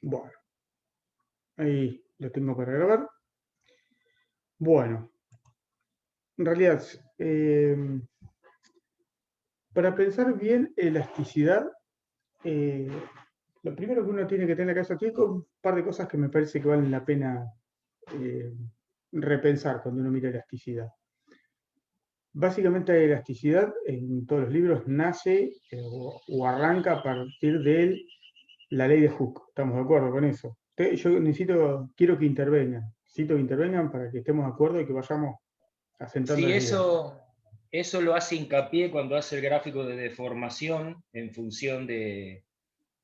Bueno, ahí lo tengo para grabar. Bueno, en realidad, para pensar bien elasticidad, eh, lo primero que uno tiene que tener en la cabeza aquí es un par de cosas que me parece que valen la pena eh, repensar cuando uno mira elasticidad. Básicamente la elasticidad en todos los libros nace o arranca a partir de la ley de Hooke. ¿Estamos de acuerdo con eso? Yo quiero que intervengan para que estemos de acuerdo y que vayamos asentando Sí, las ideas. eso lo hace hincapié cuando hace el gráfico de deformación en función de-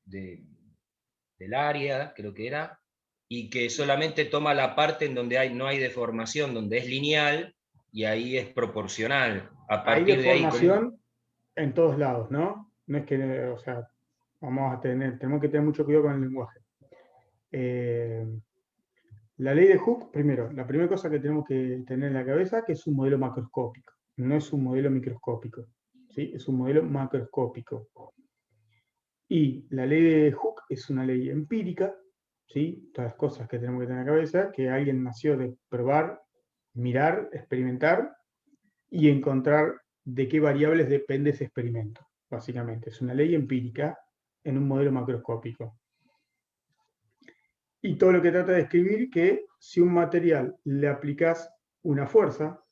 del área, creo que era, y que solamente toma la parte en donde no hay deformación, donde es lineal, y ahí es proporcional. A Hay partir de ahí, deformación en todos lados, ¿no? No es que, o sea, tenemos que tener mucho cuidado con el lenguaje. Eh, la ley de Hooke, primero, la primera cosa que tenemos que tener en la cabeza que es un modelo macroscópico, no es un modelo microscópico, ¿sí? Es un modelo macroscópico. Y la ley de Hooke es una ley empírica, ¿sí? Todas las cosas que tenemos que tener en la cabeza, que alguien nació de probar, mirar, experimentar y encontrar de qué variables depende ese experimento, básicamente. Es una ley empírica en un modelo macroscópico. Y todo lo que trata de describir que si un material le aplicás una fuerza,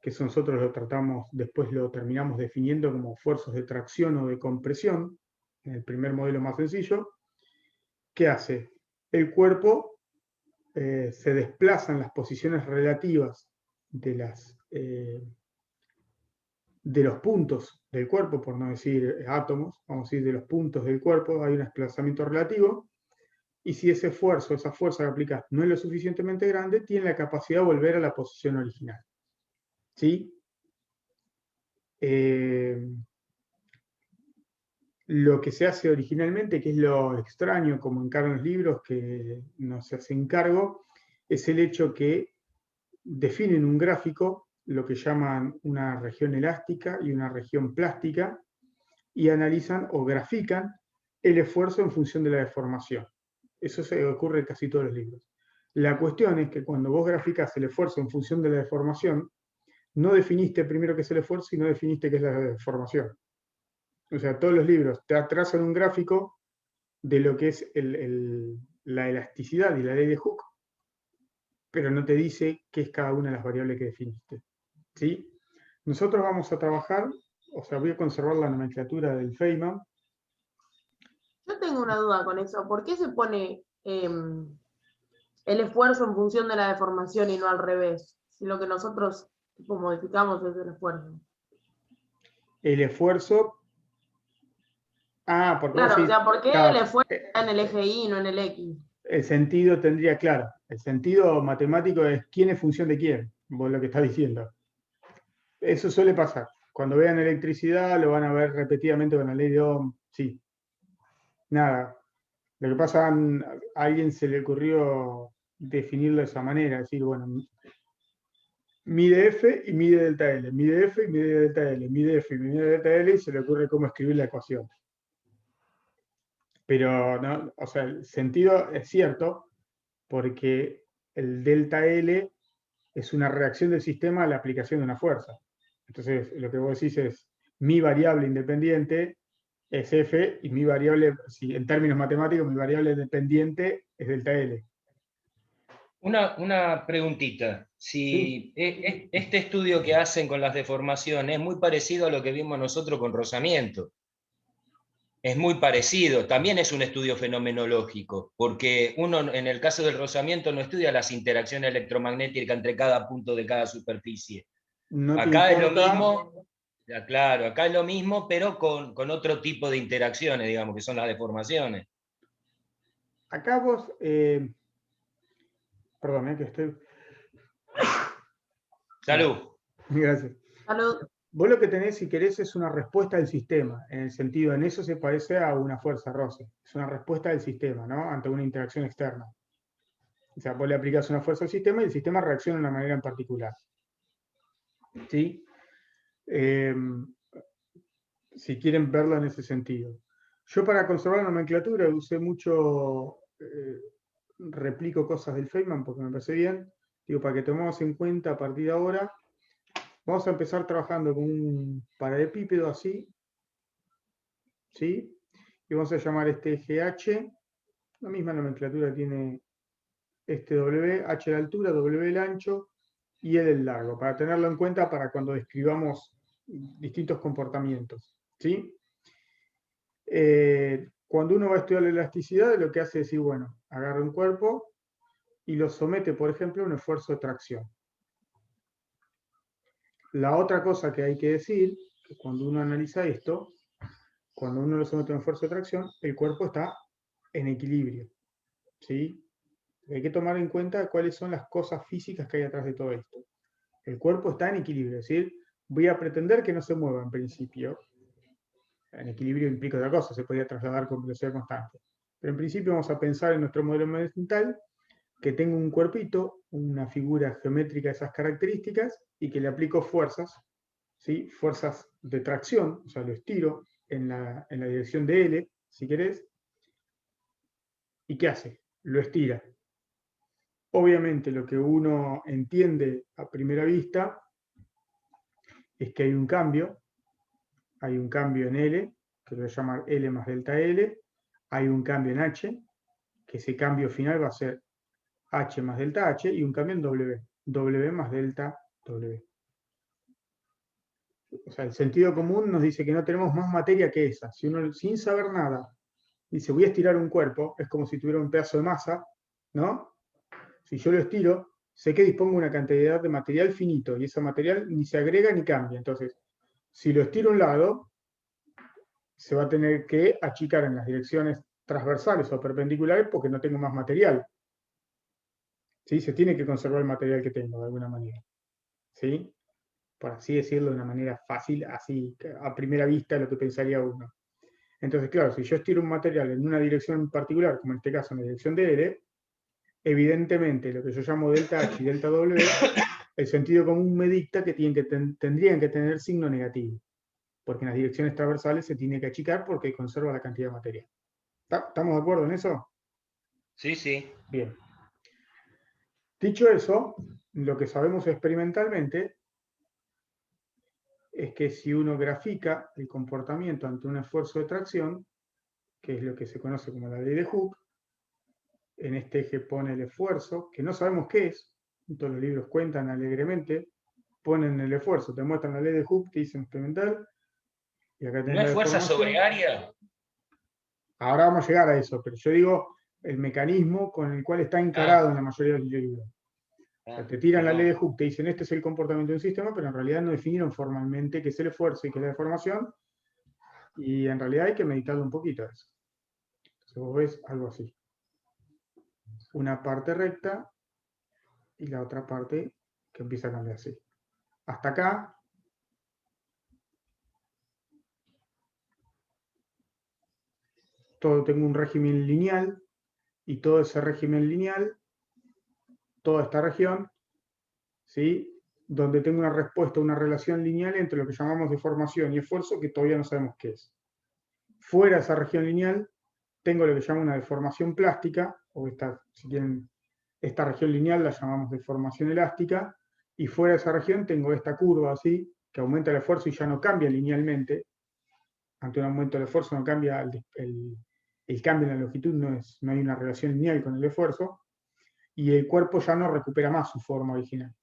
que eso nosotros lo tratamos, después lo terminamos definiendo como fuerzas de tracción o de compresión, en el primer modelo más sencillo, ¿qué hace? El cuerpo se desplaza en las posiciones relativas de, de los puntos del cuerpo, por no decir átomos, vamos a decir de los puntos del cuerpo, hay un desplazamiento relativo, y si ese esfuerzo, esa fuerza que aplicas no es lo suficientemente grande, tiene la capacidad de volver a la posición original. ¿Sí? Eh, lo que se hace originalmente, que es lo extraño, como encargan los libros que no se hacen cargo, es el hecho que definen un gráfico, lo que llaman una región elástica y una región plástica, y analizan o grafican el esfuerzo en función de la deformación. Eso se ocurre en casi todos los libros. La cuestión es que cuando vos graficás el esfuerzo en función de la deformación, no definiste primero qué es el esfuerzo y no definiste qué es la deformación. O sea, todos los libros te trazan un gráfico de lo que es la elasticidad y la ley de Hooke, pero no te dice qué es cada una de las variables que definiste. ¿Sí? Nosotros vamos a trabajar, o sea, voy a conservar la nomenclatura del Feynman. Yo tengo una duda con eso. ¿Por qué se pone el esfuerzo en función de la deformación y no al revés? Si lo que nosotros tipo, modificamos es el esfuerzo. El esfuerzo. Ah, porque vos Claro, o decís, sea, ¿por qué el claro, esfuerzo está en el eje Y y no en el X? el sentido tendría, claro, el sentido matemático es quién es función de quién, vos lo que estás diciendo. Eso suele pasar. Cuando vean electricidad lo van a ver repetidamente con la ley de Ohm. Sí, nada. Lo que pasa, a alguien se le ocurrió definirlo de esa manera, decir, bueno, mide F y mide delta L, mide F y mide delta L, mide F y mide delta L y se le ocurre cómo escribir la ecuación. Pero, no, o sea, el sentido es cierto porque el delta L es una reacción del sistema a la aplicación de una fuerza. Entonces, lo que vos decís es, mi variable independiente es F y mi variable, si en términos matemáticos, mi variable dependiente es delta L. una preguntita. Sí, Si este estudio que hacen con las deformaciones es muy parecido a lo que vimos nosotros con rozamiento. Es muy parecido, también es un estudio fenomenológico, porque uno en el caso del rozamiento no estudia las interacciones electromagnéticas entre cada punto de cada superficie. no te Acá es lo importa. mismo, ya, claro, acá es lo mismo, pero con otro tipo de interacciones, digamos, que son las deformaciones. Acá vos, perdón, que estoy. Bueno, Salud. gracias. Salud. Vos lo que tenés, si querés, es una respuesta del sistema, en el sentido, en eso se parece a una fuerza Rosse. Es una respuesta del sistema, ¿no? Ante una interacción externa. O sea, vos le aplicás una fuerza al sistema y el sistema reacciona de una manera en particular. ¿Sí? Eh, si quieren verlo en ese sentido. Yo para conservar la nomenclatura usé mucho replico cosas del Feynman porque me parece bien. Digo, para que tomemos en cuenta a partir de ahora, vamos a empezar trabajando con un paralelepípedo así, ¿sí? Y vamos a llamar este eje H, la misma nomenclatura tiene este W, H la altura, W el ancho y L el largo, para tenerlo en cuenta para cuando describamos distintos comportamientos, ¿sí? Cuando uno va a estudiar la elasticidad, lo que hace es decir, bueno, agarra un cuerpo y lo somete, por ejemplo, a un esfuerzo de tracción. La otra cosa que hay que decir, que cuando uno analiza esto, cuando uno lo somete a un esfuerzo de tracción, el cuerpo está en equilibrio, ¿sí? Hay que tomar en cuenta cuáles son las cosas físicas que hay atrás de todo esto. El cuerpo está en equilibrio, es decir, voy a pretender que no se mueva en principio. En equilibrio implica otra cosa, se podría trasladar con velocidad constante. Pero en principio vamos a pensar en nuestro modelo mental que tengo un cuerpito, una figura geométrica de esas características y que le aplico fuerzas, ¿sí? Fuerzas de tracción, o sea, lo estiro en la dirección de L, si querés. ¿Y qué hace? Lo estira. Obviamente lo que uno entiende a primera vista es que hay un cambio en L, que lo voy a llamar L más delta L, hay un cambio en H, que ese cambio final va a ser H más delta H, y un cambio en W, W más delta W. O sea, el sentido común nos dice que no tenemos más materia que esa. Si uno, sin saber nada, dice voy a estirar un cuerpo, es como si tuviera un pedazo de masa, ¿no? Si yo lo estiro, sé que dispongo de una cantidad de material finito, y ese material ni se agrega ni cambia. Entonces, si lo estiro a un lado, se va a tener que achicar en las direcciones transversales o perpendiculares porque no tengo más material. ¿Sí? Se tiene que conservar el material que tengo de alguna manera. ¿Sí? Por así decirlo de una manera fácil, así a primera vista lo que pensaría uno. Entonces, claro, si yo estiro un material en una dirección en particular, como en este caso en la dirección de L, evidentemente lo que yo llamo delta H y delta W, el sentido común me dicta que tendrían que tener signo negativo, porque en las direcciones transversales se tiene que achicar porque conserva la cantidad de material. ¿Estamos de acuerdo en eso? Sí, sí. Bien. Dicho eso, lo que sabemos experimentalmente es que si uno grafica el comportamiento ante un esfuerzo de tracción, que es lo que se conoce como la ley de Hooke, en este eje pone el esfuerzo, que no sabemos qué es, todos los libros cuentan alegremente, ponen el esfuerzo, te muestran la ley de Hooke, te dicen experimental, y acá tenés ¿No la es fuerza deformación. sobre área? Ahora vamos a llegar a eso, pero yo digo el mecanismo con el cual está encarado en la mayoría de los libros. O sea, te tiran la ley de Hooke, te dicen este es el comportamiento de un sistema, pero en realidad no definieron formalmente qué es el esfuerzo y qué es la deformación, y en realidad hay que meditarlo un poquito eso. Entonces vos ves algo así. Una parte recta y la otra parte que empieza a cambiar así. Hasta acá. Tengo un régimen lineal y todo ese régimen lineal, toda esta región, ¿sí? Donde tengo una respuesta, una relación lineal entre lo que llamamos deformación y esfuerzo, que todavía no sabemos qué es. Fuera de esa región lineal, tengo lo que llamo una deformación plástica, o si quieren, esta región lineal la llamamos deformación elástica, y fuera de esa región tengo esta curva así, que aumenta el esfuerzo y ya no cambia linealmente. Ante un aumento del esfuerzo no cambia el cambio en la longitud, no hay una relación lineal con el esfuerzo, y el cuerpo ya no recupera más su forma original.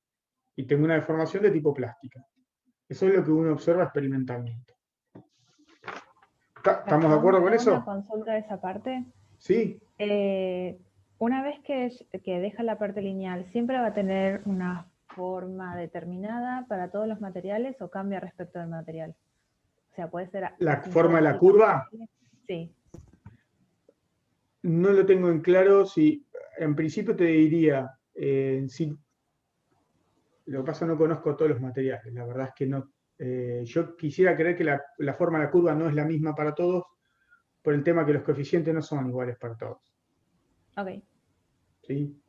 Y tengo una deformación de tipo plástica. Eso es lo que uno observa experimentalmente. ¿Estamos de acuerdo con eso? ¿Una consulta de esa parte? Sí. Una vez que deja la parte lineal, ¿siempre va a tener una forma determinada para todos los materiales o cambia respecto del material? O sea, puede ser... ¿La forma de la curva? Sí. No lo tengo en claro. Si, en principio te diría, si, lo que pasa no conozco todos los materiales, la verdad es que no. Yo quisiera creer que la forma de la curva no es la misma para todos, por el tema que los coeficientes no son iguales para todos. Ok. ¿Sí?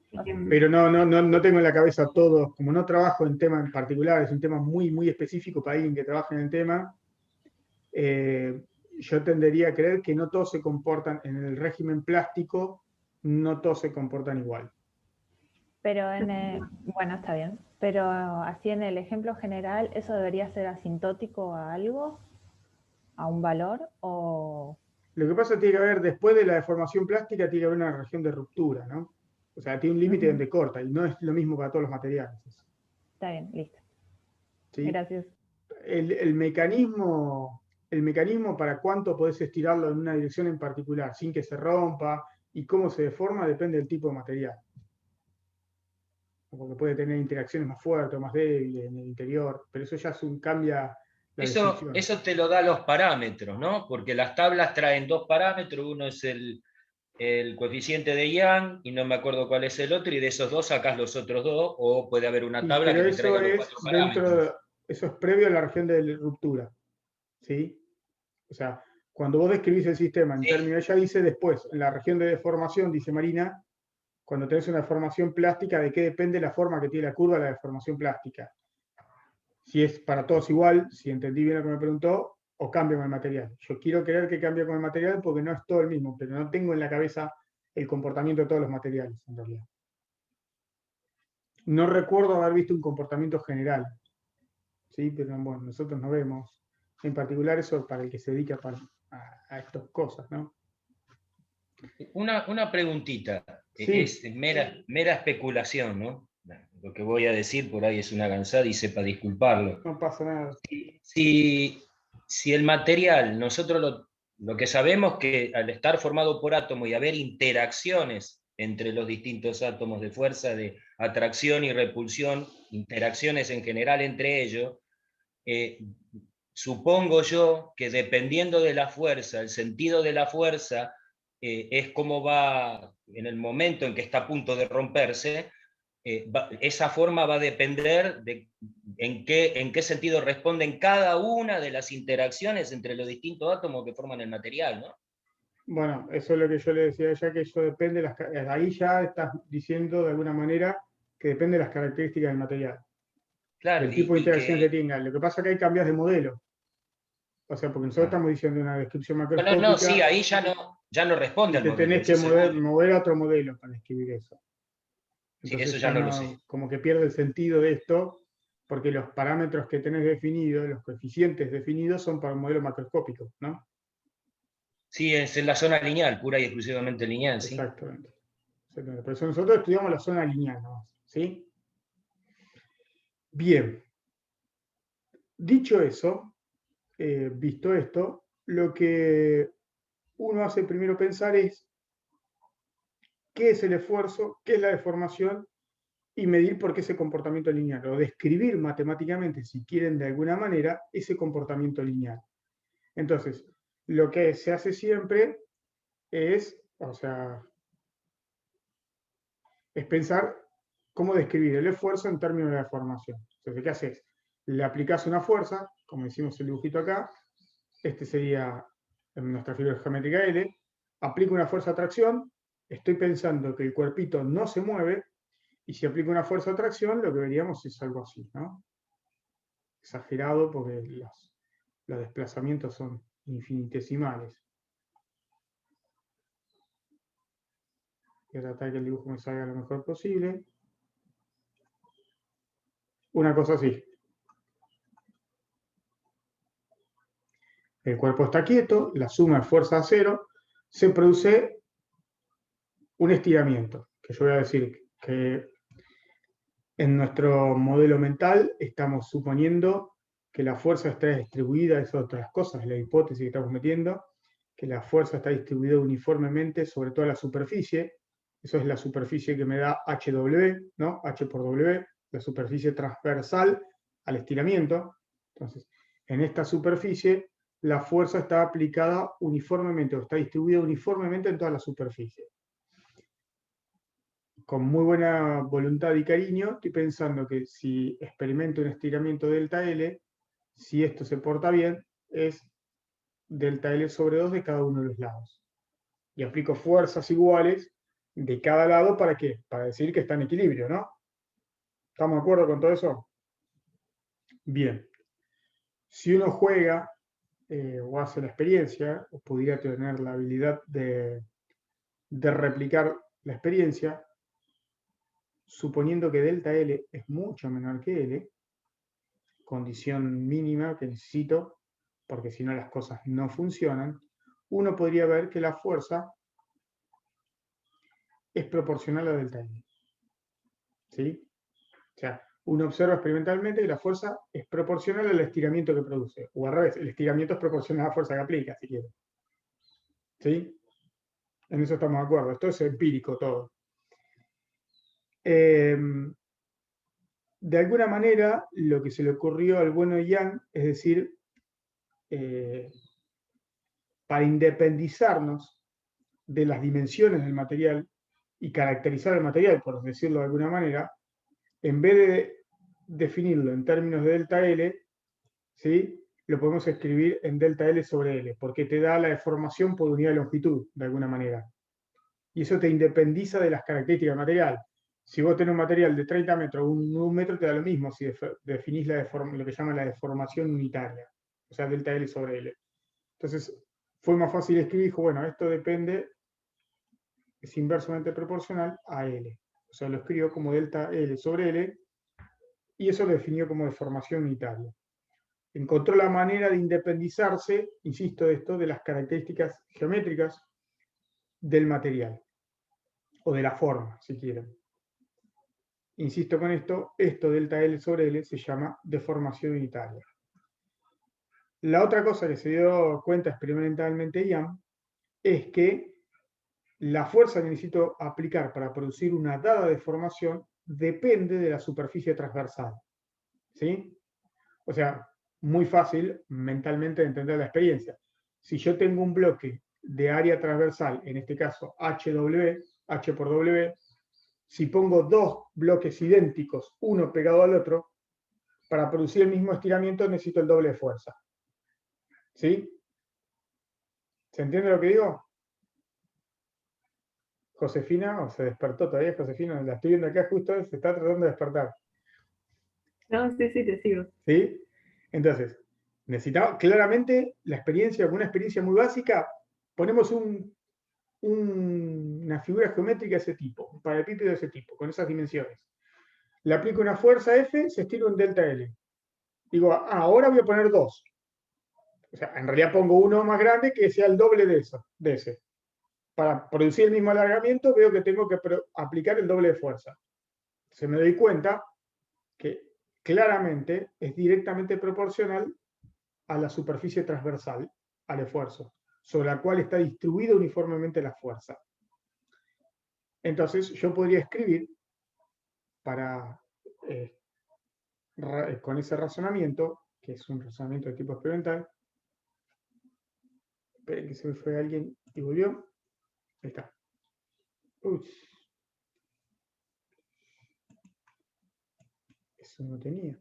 Pero no tengo en la cabeza todo, como no trabajo en tema en particular, es un tema muy, muy específico para alguien que trabaja en el tema, yo tendería a creer que no todos se comportan en el régimen plástico no todos se comportan igual. Pero bueno, está bien. Pero así en el ejemplo general, ¿eso debería ser asintótico a algo? ¿A un valor? ¿O Lo que pasa tiene que haber, después de la deformación plástica, tiene que haber una región de ruptura, ¿no? O sea, tiene un límite donde corta, y no es lo mismo para todos los materiales. está bien, listo? ¿Sí? Gracias. El mecanismo para cuánto podés estirarlo en una dirección en particular, sin que se rompa, y cómo se deforma, depende del tipo de material. Porque puede tener interacciones más fuertes o más débiles en el interior, pero eso ya cambia la descripción. Eso te lo da los parámetros, ¿no? Porque las tablas traen dos parámetros, uno es el coeficiente de Young, y no me acuerdo cuál es el otro, y de esos dos sacás los otros dos, o puede haber una tabla que te traiga los cuatro parámetros. Eso es previo a la región de ruptura, ¿sí? O sea, cuando vos describís el sistema en términos, ella dice después, en la región de deformación, dice Marina, cuando tenés una deformación plástica, ¿de qué depende la forma que tiene la curva de la deformación plástica? Si es para todos igual, si entendí bien lo que me preguntó, o cambia con el material. Yo quiero creer que cambia con el material porque no es todo el mismo, pero no tengo en la cabeza el comportamiento de todos los materiales, en realidad. No recuerdo haber visto un comportamiento general, ¿sí? Pero bueno, nosotros no vemos. En particular eso para el que se dedica a estas cosas, ¿no? Una preguntita, Sí. es mera especulación, ¿no? Lo que voy a decir por ahí es una gansada y sepa disculparlo. No pasa nada. Si el material, nosotros lo que sabemos que al estar formado por átomos y haber interacciones entre los distintos átomos de fuerza, de atracción y repulsión, interacciones en general entre ellos, supongo yo que dependiendo de la fuerza, el sentido de la fuerza, es cómo va en el momento en que está a punto de romperse, esa forma va a depender de en qué sentido responden cada una de las interacciones entre los distintos átomos que forman el material, ¿no? Bueno, eso es lo que yo le decía a ella, que eso depende, ahí ya estás diciendo de alguna manera que depende de las características del material, Claro, del tipo de interacción que tenga. Lo que pasa es que hay cambios de modelo. O sea, porque nosotros estamos diciendo una descripción macroscópica. No, sí, ahí ya no responde al te modelo. tenés que mover a otro modelo para escribir eso. Entonces sí, eso ya no lo sé. Como que pierde el sentido de esto, porque los parámetros que tenés definidos, los coeficientes definidos, son para un modelo macroscópico, ¿no? Sí, es en la zona lineal, pura y exclusivamente lineal, ¿sí? Exactamente. Por eso nosotros estudiamos la zona lineal, ¿no? ¿Sí? Bien. Dicho eso, visto esto, lo que uno hace primero pensar es qué es el esfuerzo, qué es la deformación, y medir por qué ese comportamiento lineal, o describir matemáticamente, si quieren de alguna manera, ese comportamiento lineal. Entonces, lo que se hace siempre es, o sea, es pensar cómo describir el esfuerzo en términos de la deformación. Entonces, ¿qué haces? Le aplicás una fuerza, como hicimos el dibujito acá, este sería en nuestra figura geométrica L, aplico una fuerza de atracción, estoy pensando que el cuerpito no se mueve, y si aplico una fuerza de atracción, lo que veríamos es algo así, ¿no? Exagerado porque los desplazamientos son infinitesimales. Voy a tratar que el dibujo me salga lo mejor posible. Una cosa así. El cuerpo está quieto, la suma de fuerza a cero, se produce un estiramiento, que yo voy a decir que en nuestro modelo mental estamos suponiendo que la fuerza está distribuida, es otras cosas, la hipótesis que estamos metiendo, que la fuerza está distribuida uniformemente sobre toda la superficie. Eso es la superficie que me da HW, ¿no? H por W, la superficie transversal al estiramiento. Entonces, en esta superficie, la fuerza está aplicada uniformemente, o está distribuida uniformemente en toda la superficie. Con muy buena voluntad y cariño, estoy pensando que si experimento un estiramiento delta L, si esto se porta bien, es delta L sobre 2 de cada uno de los lados. Y aplico fuerzas iguales de cada lado, ¿para qué? Para decir que está en equilibrio, ¿no? ¿Estamos de acuerdo con todo eso? Bien. Si uno juega o hace la experiencia, o pudiera tener la habilidad de replicar la experiencia, suponiendo que delta L es mucho menor que L, condición mínima que necesito, porque si no las cosas no funcionan, uno podría ver que la fuerza es proporcional a delta L. ¿Sí? O sea, uno observa experimentalmente que la fuerza es proporcional al estiramiento que produce. O al revés, el estiramiento es proporcional a la fuerza que aplica, si quiere. ¿Sí? En eso estamos de acuerdo. Esto es empírico todo. De alguna manera, lo que se le ocurrió al bueno Yang es decir, para independizarnos de las dimensiones del material y caracterizar el material, por decirlo de alguna manera, en vez de definirlo en términos de delta L, ¿sí? Lo podemos escribir en delta L sobre L, porque te da la deformación por unidad de longitud, de alguna manera. Y eso te independiza de las características del material. Si vos tenés un material de 30 metros, un metro te da lo mismo si definís lo que llaman la deformación unitaria, o sea, delta L sobre L. Entonces, fue más fácil escribir, dijo, bueno, esto depende, es inversamente proporcional a L. O sea, lo escribo como delta L sobre L, y eso lo definió como deformación unitaria. Encontró la manera de independizarse, insisto, de las características geométricas del material, o de la forma, si quieren. Insisto con esto delta L sobre L se llama deformación unitaria. La otra cosa que se dio cuenta experimentalmente Yang es que la fuerza que necesito aplicar para producir una dada deformación depende de la superficie transversal. ¿Sí? O sea, muy fácil mentalmente de entender la experiencia. Si yo tengo un bloque de área transversal, en este caso HW, H por W, si pongo dos bloques idénticos, uno pegado al otro, para producir el mismo estiramiento necesito el doble de fuerza. ¿Sí? ¿Se entiende lo que digo? Josefina, o se despertó todavía Josefina, la estoy viendo acá justo, se está tratando de despertar. No, sí, te sigo. ¿Sí? Entonces, necesitaba claramente la experiencia, con una experiencia muy básica, ponemos una figura geométrica de ese tipo, un paralelepípedo de ese tipo, con esas dimensiones. Le aplico una fuerza F, se estira un delta L. Digo, ahora voy a poner 2. O sea, en realidad pongo uno más grande que sea el doble de ese. Para producir el mismo alargamiento veo que tengo que aplicar el doble de fuerza. Se me doy cuenta que claramente es directamente proporcional a la superficie transversal, al esfuerzo, sobre la cual está distribuida uniformemente la fuerza. Entonces yo podría escribir con ese razonamiento, que es un razonamiento de tipo experimental. Esperen que se me fue alguien y volvió. Ahí está. Uy. Eso no tenía.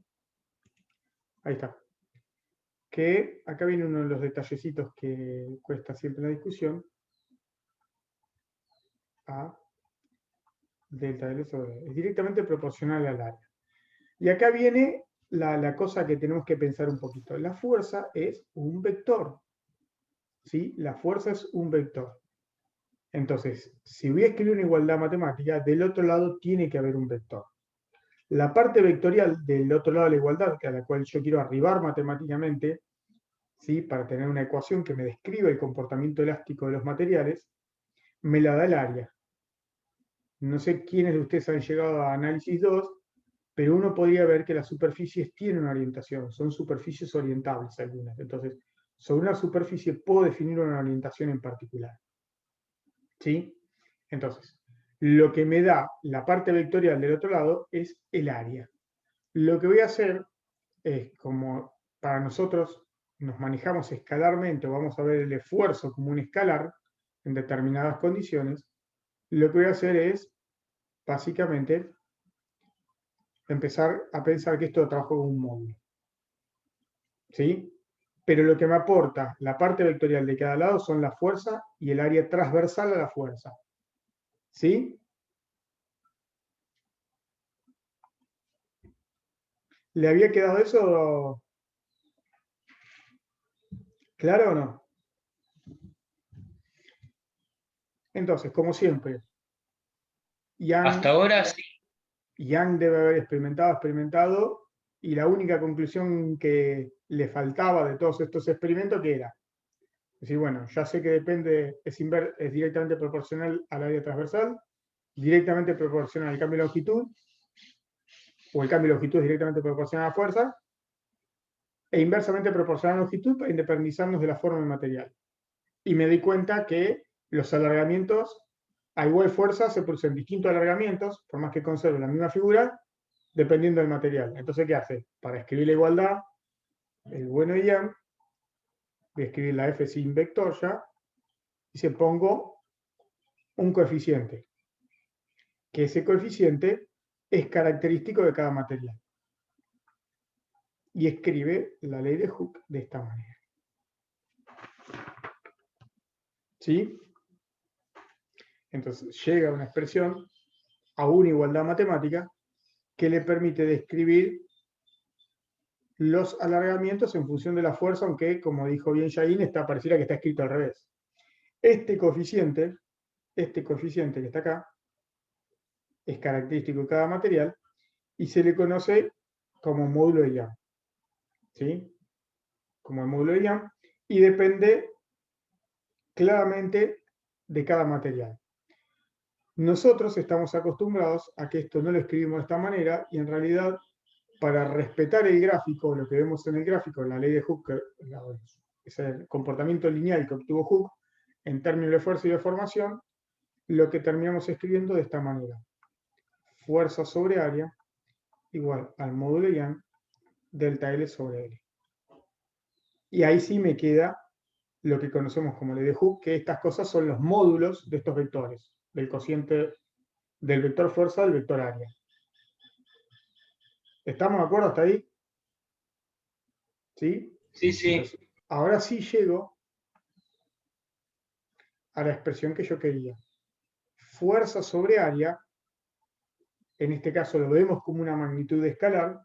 Ahí está. Que acá viene uno de los detallecitos que cuesta siempre la discusión. A delta L sobre L. Es directamente proporcional al área. Y acá viene la cosa que tenemos que pensar un poquito. La fuerza es un vector. ¿Sí? La fuerza es un vector. Entonces, si voy a escribir una igualdad matemática, del otro lado tiene que haber un vector. La parte vectorial del otro lado de la igualdad, a la cual yo quiero arribar matemáticamente, ¿sí? Para tener una ecuación que me describa el comportamiento elástico de los materiales, me la da el área. No sé quiénes de ustedes han llegado a análisis 2, pero uno podría ver que las superficies tienen una orientación, son superficies orientables algunas. Entonces, sobre una superficie puedo definir una orientación en particular. ¿Sí? Entonces, lo que me da la parte vectorial del otro lado es el área. Lo que voy a hacer es, como para nosotros nos manejamos escalarmente, o vamos a ver el esfuerzo como un escalar en determinadas condiciones, lo que voy a hacer es, básicamente, empezar a pensar que esto lo trabajo con un módulo. ¿Sí? Pero lo que me aporta la parte vectorial de cada lado son la fuerza y el área transversal a la fuerza. ¿Sí? ¿Le había quedado eso claro o no? Entonces, como siempre, Hasta ahora sí. Young debe haber experimentado, y la única conclusión que le faltaba de todos estos experimentos, ¿qué era? Es decir, bueno, ya sé que depende, es directamente proporcional al área transversal, directamente proporcional al cambio de longitud, o el cambio de longitud es directamente proporcional a la fuerza, e inversamente proporcional a la longitud para independizarnos de la forma del material. Y me di cuenta que los alargamientos a igual fuerza se producen distintos alargamientos, por más que conserve la misma figura, dependiendo del material. Entonces, ¿qué hace? Para escribir la igualdad, el bueno de Young, voy a escribir la F sin vector ya, y se pongo un coeficiente, que ese coeficiente es característico de cada material. Y escribe la ley de Hooke de esta manera. ¿Sí? Entonces llega una expresión a una igualdad matemática que le permite describir los alargamientos en función de la fuerza, aunque, como dijo bien Jain, pareciera que está escrito al revés. Este coeficiente que está acá, es característico de cada material y se le conoce como módulo de Young. ¿Sí? Como el módulo de Young, y depende claramente de cada material. Nosotros estamos acostumbrados a que esto no lo escribimos de esta manera, y en realidad, para respetar el gráfico, lo que vemos en el gráfico, la ley de Hooke, es el comportamiento lineal que obtuvo Hooke en términos de fuerza y deformación, lo que terminamos escribiendo de esta manera: fuerza sobre área igual al módulo de Young delta L sobre L. Y ahí sí me queda lo que conocemos como ley de Hooke, que estas cosas son los módulos de estos vectores, del cociente del vector fuerza al vector área. ¿Estamos de acuerdo hasta ahí? ¿Sí? Sí, sí. Entonces, ahora sí llego a la expresión que yo quería. Fuerza sobre área, en este caso lo vemos como una magnitud escalar,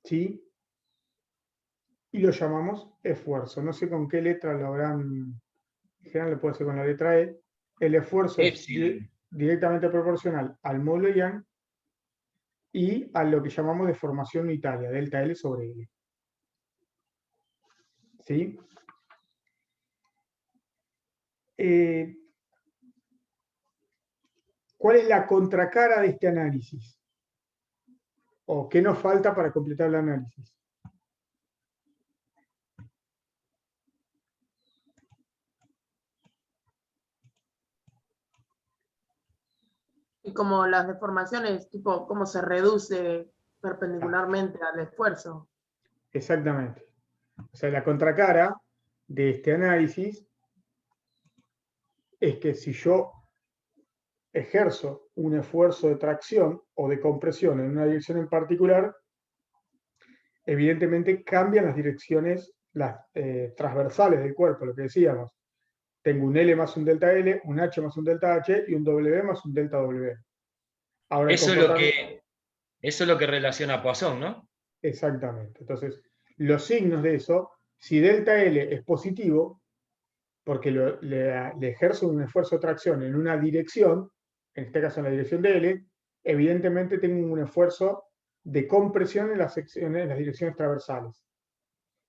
¿sí? Y lo llamamos esfuerzo. No sé con qué letra lo habrán, en general lo puede hacer con la letra E. El esfuerzo es directamente proporcional al módulo de Young y a lo que llamamos deformación unitaria, delta L sobre L. ¿Sí? ¿Cuál es la contracara de este análisis? ¿O qué nos falta para completar el análisis? Y como las deformaciones, tipo, cómo se reduce perpendicularmente al esfuerzo. Exactamente. O sea, la contracara de este análisis es que si yo ejerzo un esfuerzo de tracción o de compresión en una dirección en particular, evidentemente cambian las direcciones transversales del cuerpo, lo que decíamos. Tengo un L más un delta L, un H más un delta H y un W más un delta W. Ahora, eso es lo que relaciona a Poisson, ¿no? Exactamente. Entonces, los signos de eso, si delta L es positivo, porque le ejerzo un esfuerzo de tracción en una dirección, en este caso en la dirección de L, evidentemente tengo un esfuerzo de compresión en las direcciones transversales.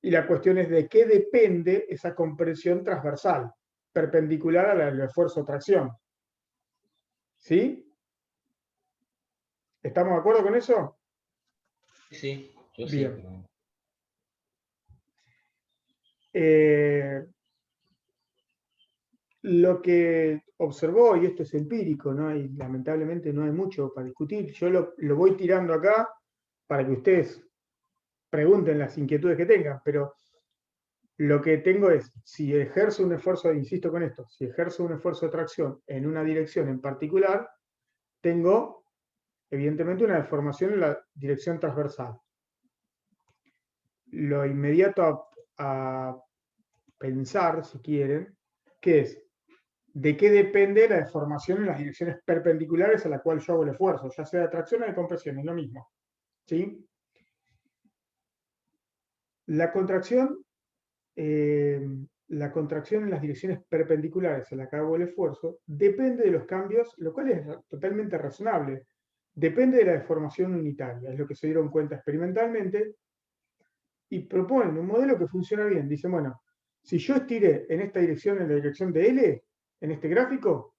Y la cuestión es de qué depende esa compresión transversal, perpendicular al esfuerzo de tracción. ¿Sí? ¿Estamos de acuerdo con eso? Sí, yo bien. Sí. Lo que observó, y esto es empírico, lamentablemente no hay mucho para discutir, yo lo voy tirando acá para que ustedes pregunten las inquietudes que tengan, pero lo que tengo es, si ejerzo un esfuerzo, insisto con esto, si ejerzo un esfuerzo de tracción en una dirección en particular, tengo evidentemente una deformación en la dirección transversal. Lo inmediato a pensar, si quieren, que es de qué depende la deformación en las direcciones perpendiculares a la cual yo hago el esfuerzo, ya sea de tracción o de compresión, es lo mismo. ¿Sí? La contracción la contracción en las direcciones perpendiculares a la que hago el esfuerzo depende de los cambios, lo cual es totalmente razonable. Depende de la deformación unitaria, es lo que se dieron cuenta experimentalmente, y proponen un modelo que funciona bien. Dicen, bueno, si yo estiré en esta dirección, en la dirección de L, en este gráfico,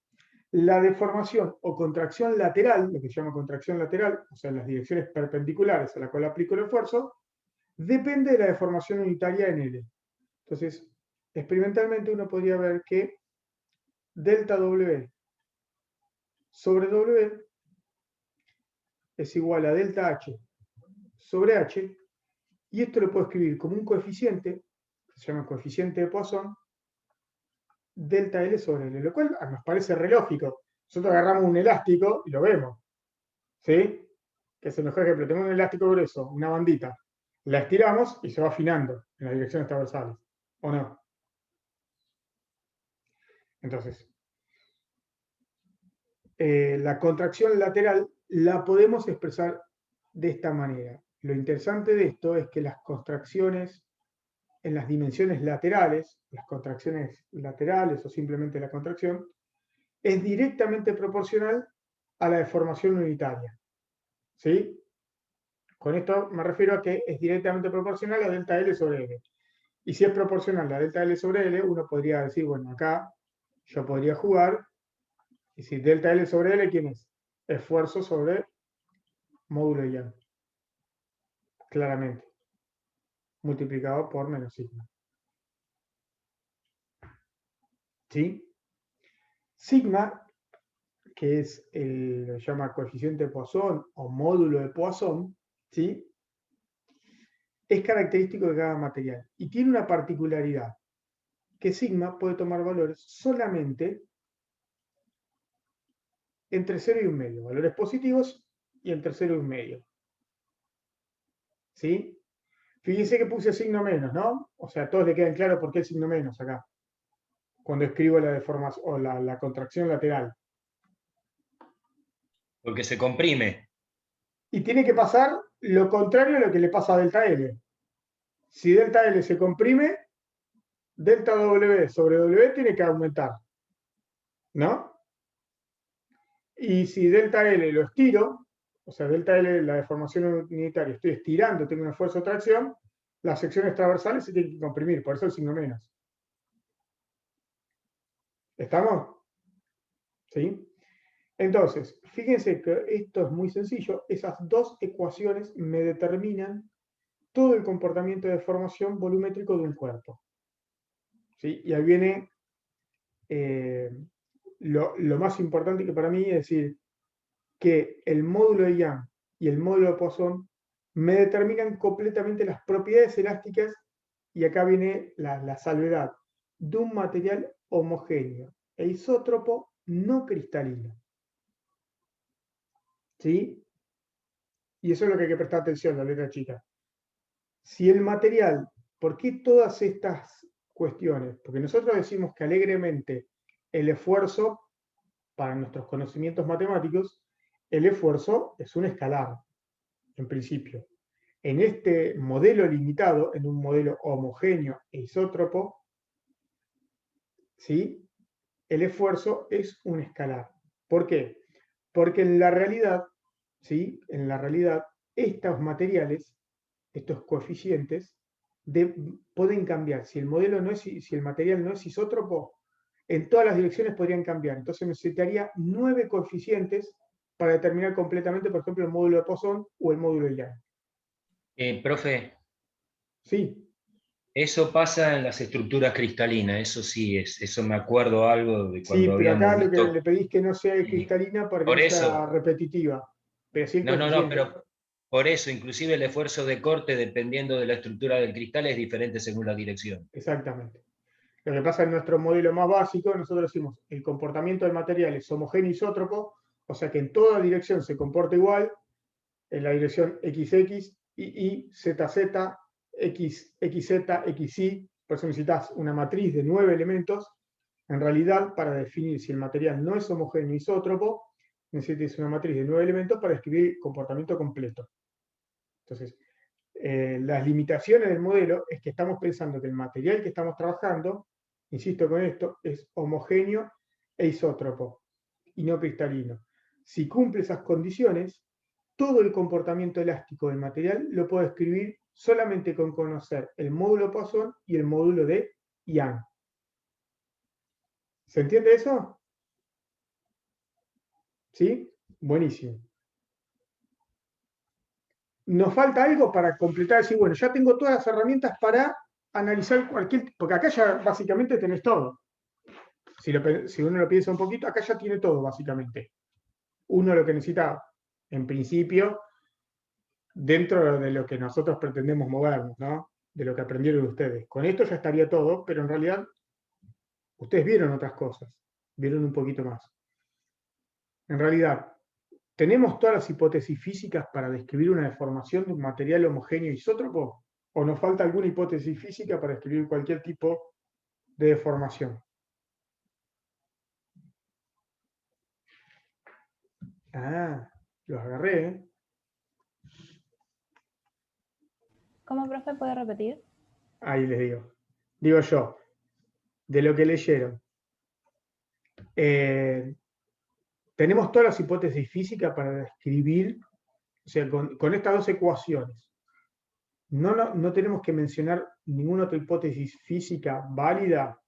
la deformación o contracción lateral, lo que se llama contracción lateral, o sea, en las direcciones perpendiculares a la cual aplico el esfuerzo, depende de la deformación unitaria en L. Entonces, experimentalmente uno podría ver que delta W sobre W es igual a delta H sobre H, y esto lo puedo escribir como un coeficiente, que se llama coeficiente de Poisson, delta L sobre L, lo cual nos parece re lógico. Nosotros agarramos un elástico y lo vemos, ¿sí? Que es el mejor ejemplo. Tenemos un elástico grueso, una bandita, la estiramos y se va afinando en las direcciones transversales, ¿o no? Entonces, la contracción lateral la podemos expresar de esta manera. Lo interesante de esto es que las contracciones en las dimensiones laterales, las contracciones laterales o simplemente la contracción, es directamente proporcional a la deformación unitaria. ¿Sí? Con esto me refiero a que es directamente proporcional a delta L sobre L. Y si es proporcional a delta L sobre L, uno podría decir, bueno, acá yo podría jugar, y si delta L sobre L, ¿quién es? Esfuerzo sobre módulo de Young. Claramente. Multiplicado por menos sigma. ¿Sí? Sigma, que es lo llama coeficiente de Poisson o módulo de Poisson, ¿sí? Es característico de cada material y tiene una particularidad, que sigma puede tomar valores solamente entre 0 y 1,5, valores positivos y entre 0 y 1,5. ¿Sí? Fíjense que puse signo menos, ¿no? O sea, a todos le quedan claro por qué el signo menos acá, cuando escribo la deformación o la contracción lateral. Porque se comprime. Y tiene que pasar lo contrario a lo que le pasa a delta L. Si delta L se comprime, delta W sobre W tiene que aumentar, ¿no? Y si delta L lo estiro, o sea, delta L, la deformación unitaria, estoy estirando, tengo un esfuerzo de tracción, las secciones transversales se tienen que comprimir, por eso el signo menos. ¿Estamos? ¿Sí? Entonces, fíjense que esto es muy sencillo, esas dos ecuaciones me determinan todo el comportamiento de deformación volumétrico de un cuerpo. ¿Sí? Y ahí viene lo más importante que para mí es decir que el módulo de Young y el módulo de Poisson me determinan completamente las propiedades elásticas, y acá viene la salvedad, de un material homogéneo e isótropo no cristalino. ¿Sí? Y eso es lo que hay que prestar atención, la letra chica. Si el material, ¿por qué todas estas cuestiones? Porque nosotros decimos que alegremente el esfuerzo, para nuestros conocimientos matemáticos, el esfuerzo es un escalar, en principio. En este modelo limitado, en un modelo homogéneo e isótropo, ¿sí? El esfuerzo es un escalar. ¿Por qué? Porque en la realidad, ¿sí? En la realidad, estos materiales, estos coeficientes, pueden cambiar. Si el modelo no es, si el material no es isótropo, en todas las direcciones podrían cambiar. Entonces necesitaría 9 coeficientes para determinar completamente, por ejemplo, el módulo de Poisson o el módulo de Young. Profe, Sí, eso pasa en las estructuras cristalinas, eso sí, eso me acuerdo algo de sí, cuando pero habíamos acá lo que visto. le pedís que no sea Y cristalina para que por no sea eso, repetitiva, pero sí el no, coeficiente. pero por eso, inclusive el esfuerzo de corte, dependiendo de la estructura del cristal, es diferente según la dirección. Exactamente. Lo que pasa en nuestro modelo más básico, nosotros decimos el comportamiento del material es homogéneo isótropo, o sea que en toda dirección se comporta igual, en la dirección XX, YY, ZZ, XZ, XY, por eso necesitas una matriz de 9 elementos. En realidad, para definir si el material no es homogéneo isótropo, necesitas una matriz de 9 elementos para describir el comportamiento completo. Entonces, las limitaciones del modelo es que estamos pensando que el material que estamos trabajando insisto con esto, es homogéneo e isótropo, y no cristalino. Si cumple esas condiciones, todo el comportamiento elástico del material lo puedo escribir solamente con conocer el módulo Poisson y el módulo de Young. ¿Se entiende eso? ¿Sí? Buenísimo. Nos falta algo para completar, decir, bueno, ya tengo todas las herramientas para analizar cualquier, porque acá ya básicamente tenés todo. Si uno lo piensa un poquito, acá ya tiene todo, básicamente. Uno lo que necesita, en principio, dentro de lo que nosotros pretendemos movernos, ¿no? De lo que aprendieron ustedes. Con esto ya estaría todo, pero en realidad ustedes vieron otras cosas, vieron un poquito más. En realidad, ¿tenemos todas las hipótesis físicas para describir una deformación de un material homogéneo isótropo? ¿O nos falta alguna hipótesis física para describir cualquier tipo de deformación? Ah, los agarré, ¿eh? ¿Cómo, profe, puede repetir? Ahí les digo. Digo yo, de lo que leyeron. Tenemos todas las hipótesis físicas para describir, o sea, con estas dos ecuaciones. No tenemos que mencionar ninguna otra hipótesis física válida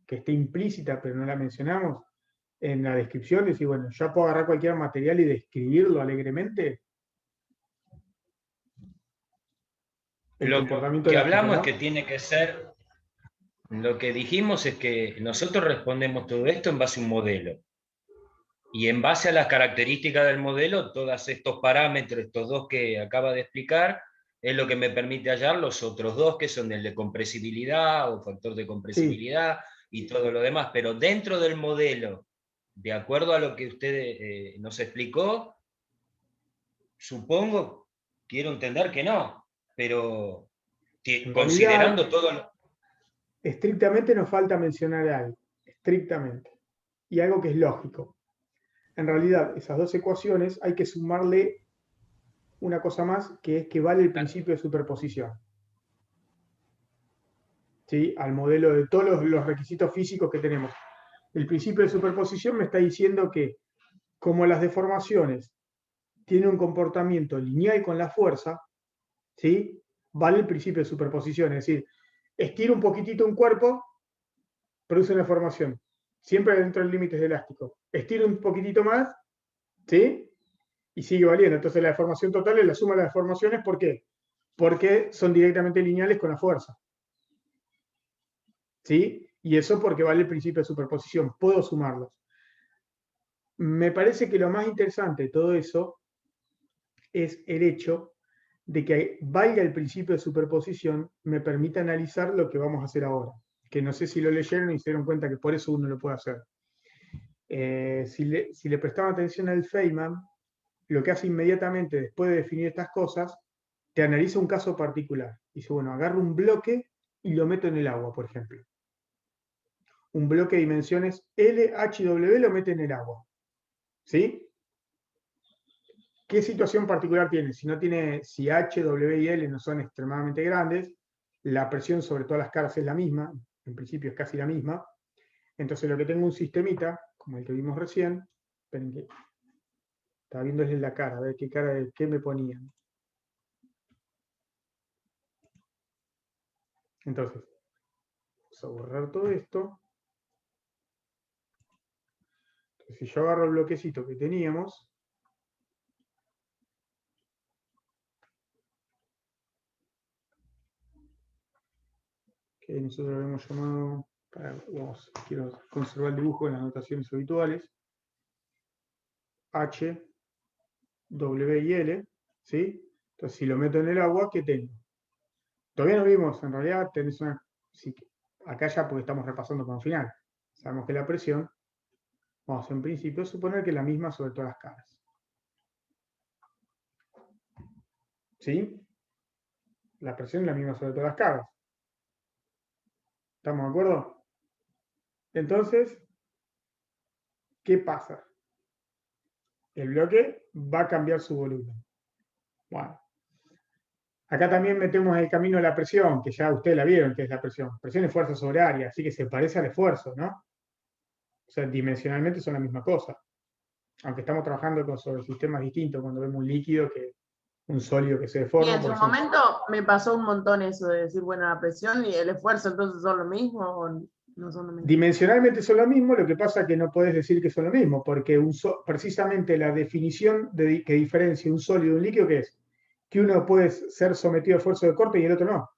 que esté implícita, pero no la mencionamos en la descripción. Decir, bueno, ya puedo agarrar cualquier material y describirlo alegremente. Lo comportamiento que elástico, hablamos ¿no? es que tiene que ser, lo que dijimos es que nosotros respondemos todo esto en base a un modelo. Y en base a las características del modelo, todos estos parámetros, estos dos que acaba de explicar, es lo que me permite hallar los otros dos, que son el de compresibilidad o factor de Sí, compresibilidad y todo lo demás. Pero dentro del modelo, de acuerdo a lo que usted nos explicó, supongo, quiero entender que no, pero en realidad, considerando todo lo... estrictamente nos falta mencionar algo, estrictamente, y algo que es lógico. En realidad, esas dos ecuaciones hay que sumarle una cosa más, que es que vale el principio de superposición. ¿Sí? Al modelo de todos los requisitos físicos que tenemos. El principio de superposición me está diciendo que, como las deformaciones tienen un comportamiento lineal con la fuerza, ¿sí? Vale el principio de superposición. Es decir, estiro un poquitito un cuerpo, produce una deformación. Siempre dentro de límites elásticos. Estiro un poquitito más, ¿sí? Y sigue valiendo. Entonces la deformación total es la suma de las deformaciones. ¿Por qué? Porque son directamente lineales con la fuerza. ¿Sí? Y eso porque vale el principio de superposición. Puedo sumarlos. Me parece que lo más interesante de todo eso es el hecho de que valga el principio de superposición me permite analizar lo que vamos a hacer ahora. Que no sé si lo leyeron y se dieron cuenta que por eso uno lo puede hacer. Si le prestaban atención al Feynman, lo que hace inmediatamente después de definir estas cosas, te analiza un caso particular. Dice, bueno, agarro un bloque y lo meto en el agua, por ejemplo. Un bloque de dimensiones L, H y W lo mete en el agua. ¿Sí? ¿Qué situación particular tiene? Si H, W y L no son extremadamente grandes, la presión sobre todas las caras es la misma, en principio es casi la misma. Entonces lo que tengo un sistemita, como el que vimos recién, esperen que estaba viéndole la cara, a ver qué cara de qué me ponían. Entonces, vamos a borrar todo esto. Entonces, si yo agarro el bloquecito que teníamos, que nosotros lo hemos llamado, quiero conservar el dibujo en las notaciones habituales, H, W y L, ¿sí? Entonces, si lo meto en el agua, ¿qué tengo? Todavía no vimos, en realidad tenés una... Sí, acá ya porque estamos repasando con final. Sabemos que la presión, vamos en principio a suponer que es la misma sobre todas las caras. ¿Sí? La presión es la misma sobre todas las caras. ¿Estamos de acuerdo? Entonces, ¿qué pasa? El bloque va a cambiar su volumen. Bueno, Acá también metemos el camino de la presión, que ya ustedes la vieron, que es la presión. Presión es fuerza sobre área, así que se parece al esfuerzo, ¿no? O sea, dimensionalmente son la misma cosa. Aunque estamos trabajando sobre sistemas distintos cuando vemos un líquido que un sólido que se Y deforma. en su momento me pasó un montón eso de decir, bueno, la presión y el esfuerzo, entonces son lo mismo o no son lo mismo. Dimensionalmente son lo mismo, lo que pasa es que no podés decir que son lo mismo, porque precisamente la definición que diferencia un sólido de un líquido, ¿qué es? Que uno puede ser sometido a esfuerzo de corte y el otro no.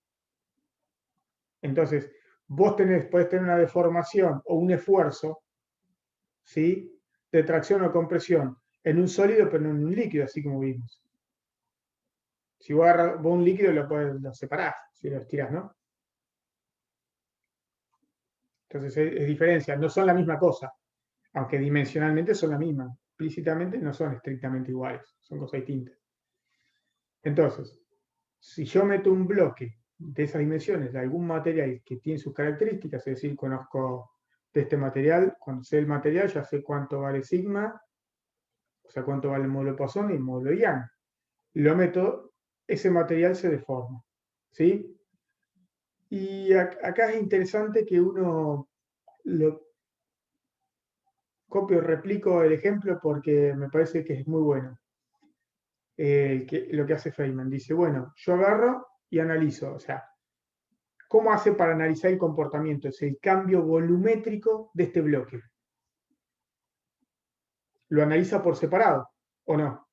Entonces, vos podés tener una deformación o un esfuerzo, ¿sí?, de tracción o compresión en un sólido, pero no en un líquido, así como vimos. Si vos agarras un líquido, lo separás, si lo estirás, ¿no? Entonces es diferencia, no son la misma cosa, aunque dimensionalmente son la misma. Explícitamente no son estrictamente iguales, son cosas distintas. Entonces, si yo meto un bloque de esas dimensiones de algún material que tiene sus características, es decir, conozco de este material, cuando sé el material ya sé cuánto vale sigma, o sea, cuánto vale el módulo Poisson y el módulo Young. Lo meto, ese material se deforma, ¿sí? Y acá es interesante que uno lo copio y replico el ejemplo porque me parece que es muy bueno. Lo que hace Feynman, dice, bueno, yo agarro y analizo, o sea, ¿cómo hace para analizar el comportamiento? Es el cambio volumétrico de este bloque. ¿Lo analiza por separado o no?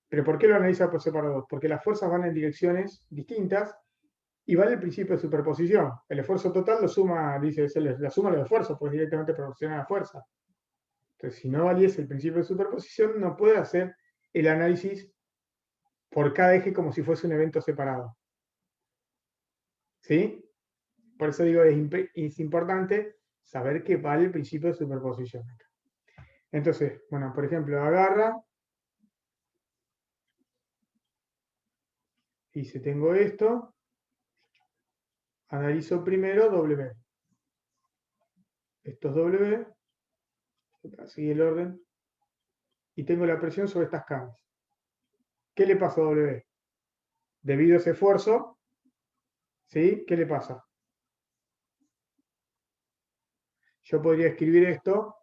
¿Pero por qué lo analiza por separado? Porque las fuerzas van en direcciones distintas y vale el principio de superposición. El esfuerzo total lo suma, dice, la suma de los esfuerzos, porque es directamente proporcional a la fuerza. Entonces, si no valiese el principio de superposición, no puede hacer el análisis por cada eje como si fuese un evento separado. ¿Sí? Por eso digo, es importante saber que vale el principio de superposición. Entonces, bueno, por ejemplo, agarra, y si tengo esto, analizo primero W. Esto es W, así el orden, y tengo la presión sobre estas camas. ¿Qué le pasa a W? Debido a ese esfuerzo, ¿sí? ¿Qué le pasa? Yo podría escribir esto,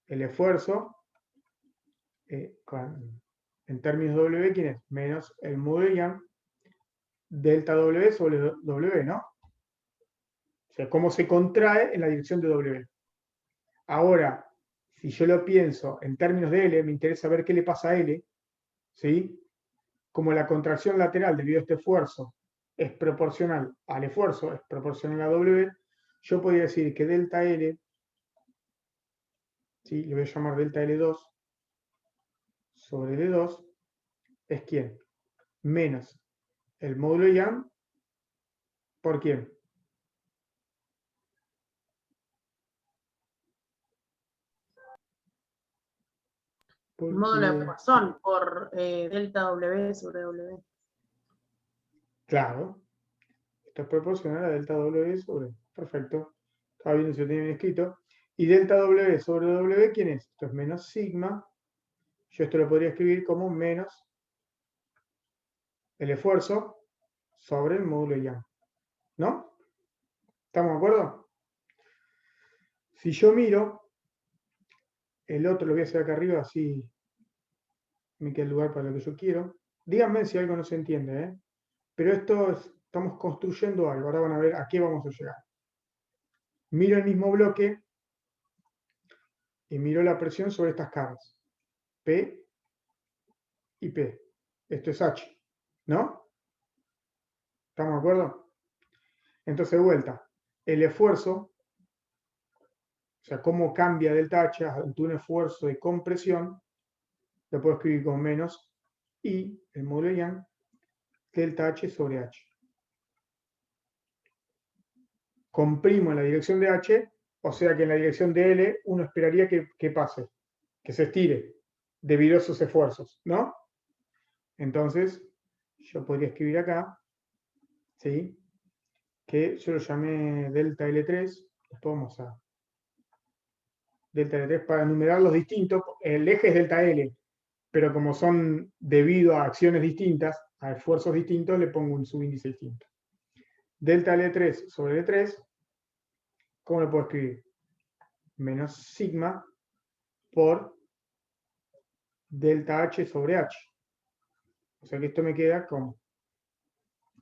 el esfuerzo, en términos de W, ¿quién es? Menos el módulo de Young, delta W sobre W, ¿no? O sea, cómo se contrae en la dirección de W. Ahora, si yo lo pienso en términos de L, me interesa ver qué le pasa a L, ¿sí? Como la contracción lateral debido a este esfuerzo es proporcional al esfuerzo, es proporcional a W, yo podría decir que delta L, ¿sí?, le voy a llamar delta L2 sobre L2, es ¿quién? Menos el módulo Young, ¿por quién? Módulo de Poisson por delta W sobre W. Claro, esto es proporcional a delta W sobre, perfecto, estaba viendo si lo tenía bien escrito, y delta W sobre W, ¿quién es? Esto es menos sigma, yo esto lo podría escribir como menos el esfuerzo sobre el módulo Young, ¿no? ¿Estamos de acuerdo? Si yo miro, el otro lo voy a hacer acá arriba, así me queda el lugar para lo que yo quiero. Díganme si algo no se entiende, ¿eh? Pero estamos construyendo algo, ahora van a ver a qué vamos a llegar. Miro el mismo bloque y miro la presión sobre estas caras, P y P. Esto es H, ¿no? ¿Estamos de acuerdo? Entonces, de vuelta, el esfuerzo, o sea, cómo cambia delta H ante un esfuerzo de compresión, lo puedo escribir con menos I, el módulo Young, delta H sobre H. Comprimo en la dirección de H, o sea que en la dirección de L uno esperaría que pase, que se estire, debido a esos esfuerzos, ¿no? Entonces, yo podría escribir acá, ¿sí?, que yo lo llamé delta L3, después vamos a delta L3 para enumerar los distintos, el eje es delta L, pero como son debido a acciones distintas, a esfuerzos distintos le pongo un subíndice distinto. Delta L3 sobre L3, ¿cómo lo puedo escribir? Menos sigma por delta H sobre H. O sea que esto me queda como,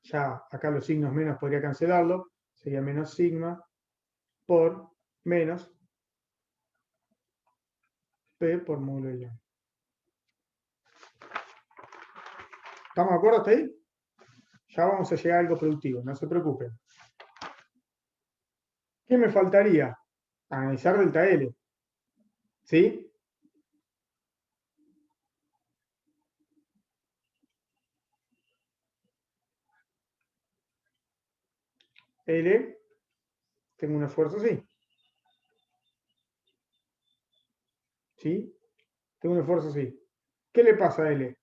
ya acá los signos menos podría cancelarlo, sería menos sigma por menos P por módulo de Young. ¿Estamos de acuerdo hasta ahí? Ya vamos a llegar a algo productivo, no se preocupen. ¿Qué me faltaría? Analizar delta L. ¿Sí? L, tengo un esfuerzo así. ¿Sí? Tengo un esfuerzo así. ¿Qué le pasa a L?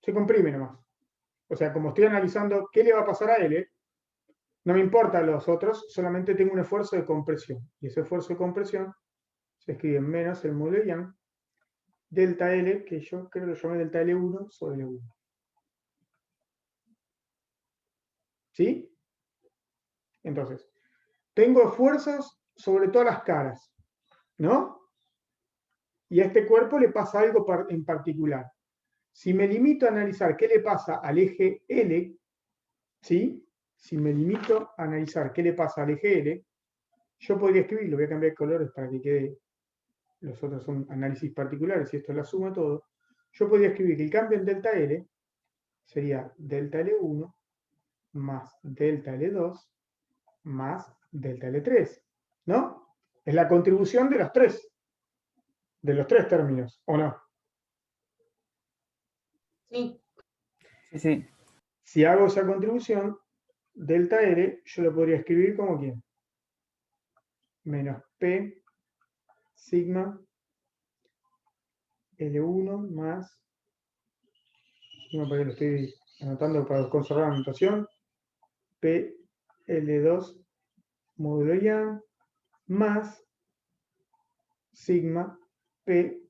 Se comprime nomás. O sea, como estoy analizando qué le va a pasar a L, no me importa los otros, solamente tengo un esfuerzo de compresión. Y ese esfuerzo de compresión se escribe menos el módulo de Young, delta L, que yo creo que lo llamé delta L1 sobre L1. ¿Sí? Entonces, tengo esfuerzos sobre todas las caras, ¿no? Y a este cuerpo le pasa algo en particular. Si me limito a analizar qué le pasa al eje L, ¿sí? Si me limito a analizar qué le pasa al eje L, yo podría escribirlo, voy a cambiar de colores para que quede, los otros son análisis particulares y esto es la suma de todo. Yo podría escribir que el cambio en delta L sería delta L1 más delta L2 más delta L3, ¿no? Es la contribución de los tres términos, ¿o no? Sí. Sí. Si hago esa contribución, delta L, yo lo podría escribir como ¿quién? Menos P sigma L1 más, no, porque lo estoy anotando para conservar la anotación, P L2 módulo Young más sigma P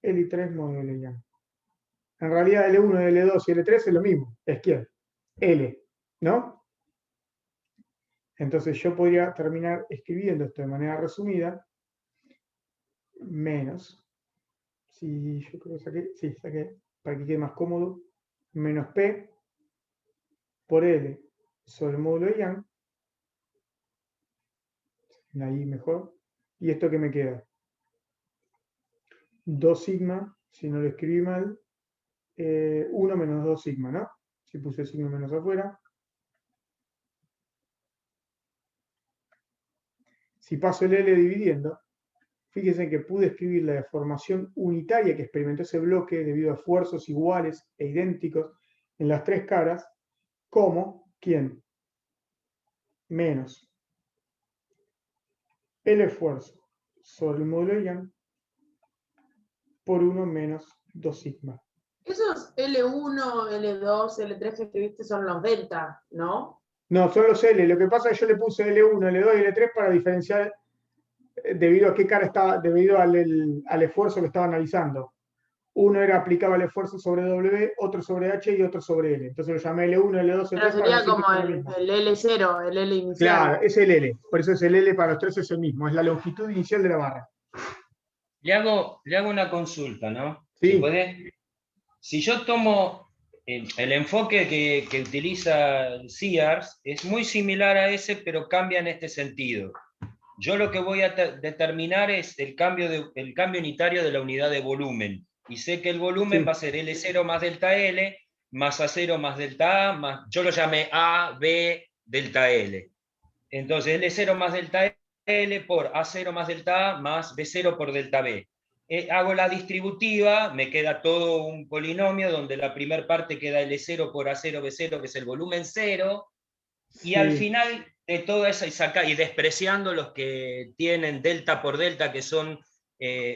L3 módulo Young. En realidad L1, L2 y L3 es lo mismo, es quién, L, ¿no? Entonces yo podría terminar escribiendo esto de manera resumida, menos, si yo creo que saqué para que quede más cómodo, menos P por L sobre el módulo de Young, ahí mejor, y esto que me queda, 2 sigma, si no lo escribí mal, 1 menos 2 sigma, ¿no? Si puse sigma menos afuera. Si paso el L dividiendo, fíjense que pude escribir la deformación unitaria que experimentó ese bloque debido a esfuerzos iguales e idénticos en las tres caras, como, ¿quién? Menos el esfuerzo sobre el módulo de Young por 1 menos 2 sigma. Esos L1, L2, L3 que escribiste son los delta, ¿no? No, son los L. Lo que pasa es que yo le puse L1, L2 y L3 para diferenciar debido a qué cara estaba, debido al esfuerzo que estaba analizando. Uno era aplicado al esfuerzo sobre W, otro sobre H y otro sobre L. Entonces lo llamé L1, L2, L3. Pero sería como el L0, el L inicial. Claro, es el L. Por eso es el L para los tres, es el mismo. Es la longitud inicial de la barra. Le hago una consulta, ¿no? Sí. ¿Se puede? Si yo tomo el enfoque que utiliza Sears, es muy similar a ese, pero cambia en este sentido. Yo lo que voy a determinar es el cambio unitario de la unidad de volumen. Y sé que el volumen va a ser L0 más delta L, más A0 más delta A, más, yo lo llamé A, B, delta L. Entonces L0 más delta L por A0 más delta A más B0 por delta B. Hago la distributiva, me queda todo un polinomio donde la primera parte queda L0 por A0, B0, que es el volumen 0, y al final de toda esa, y despreciando los que tienen delta por delta, que son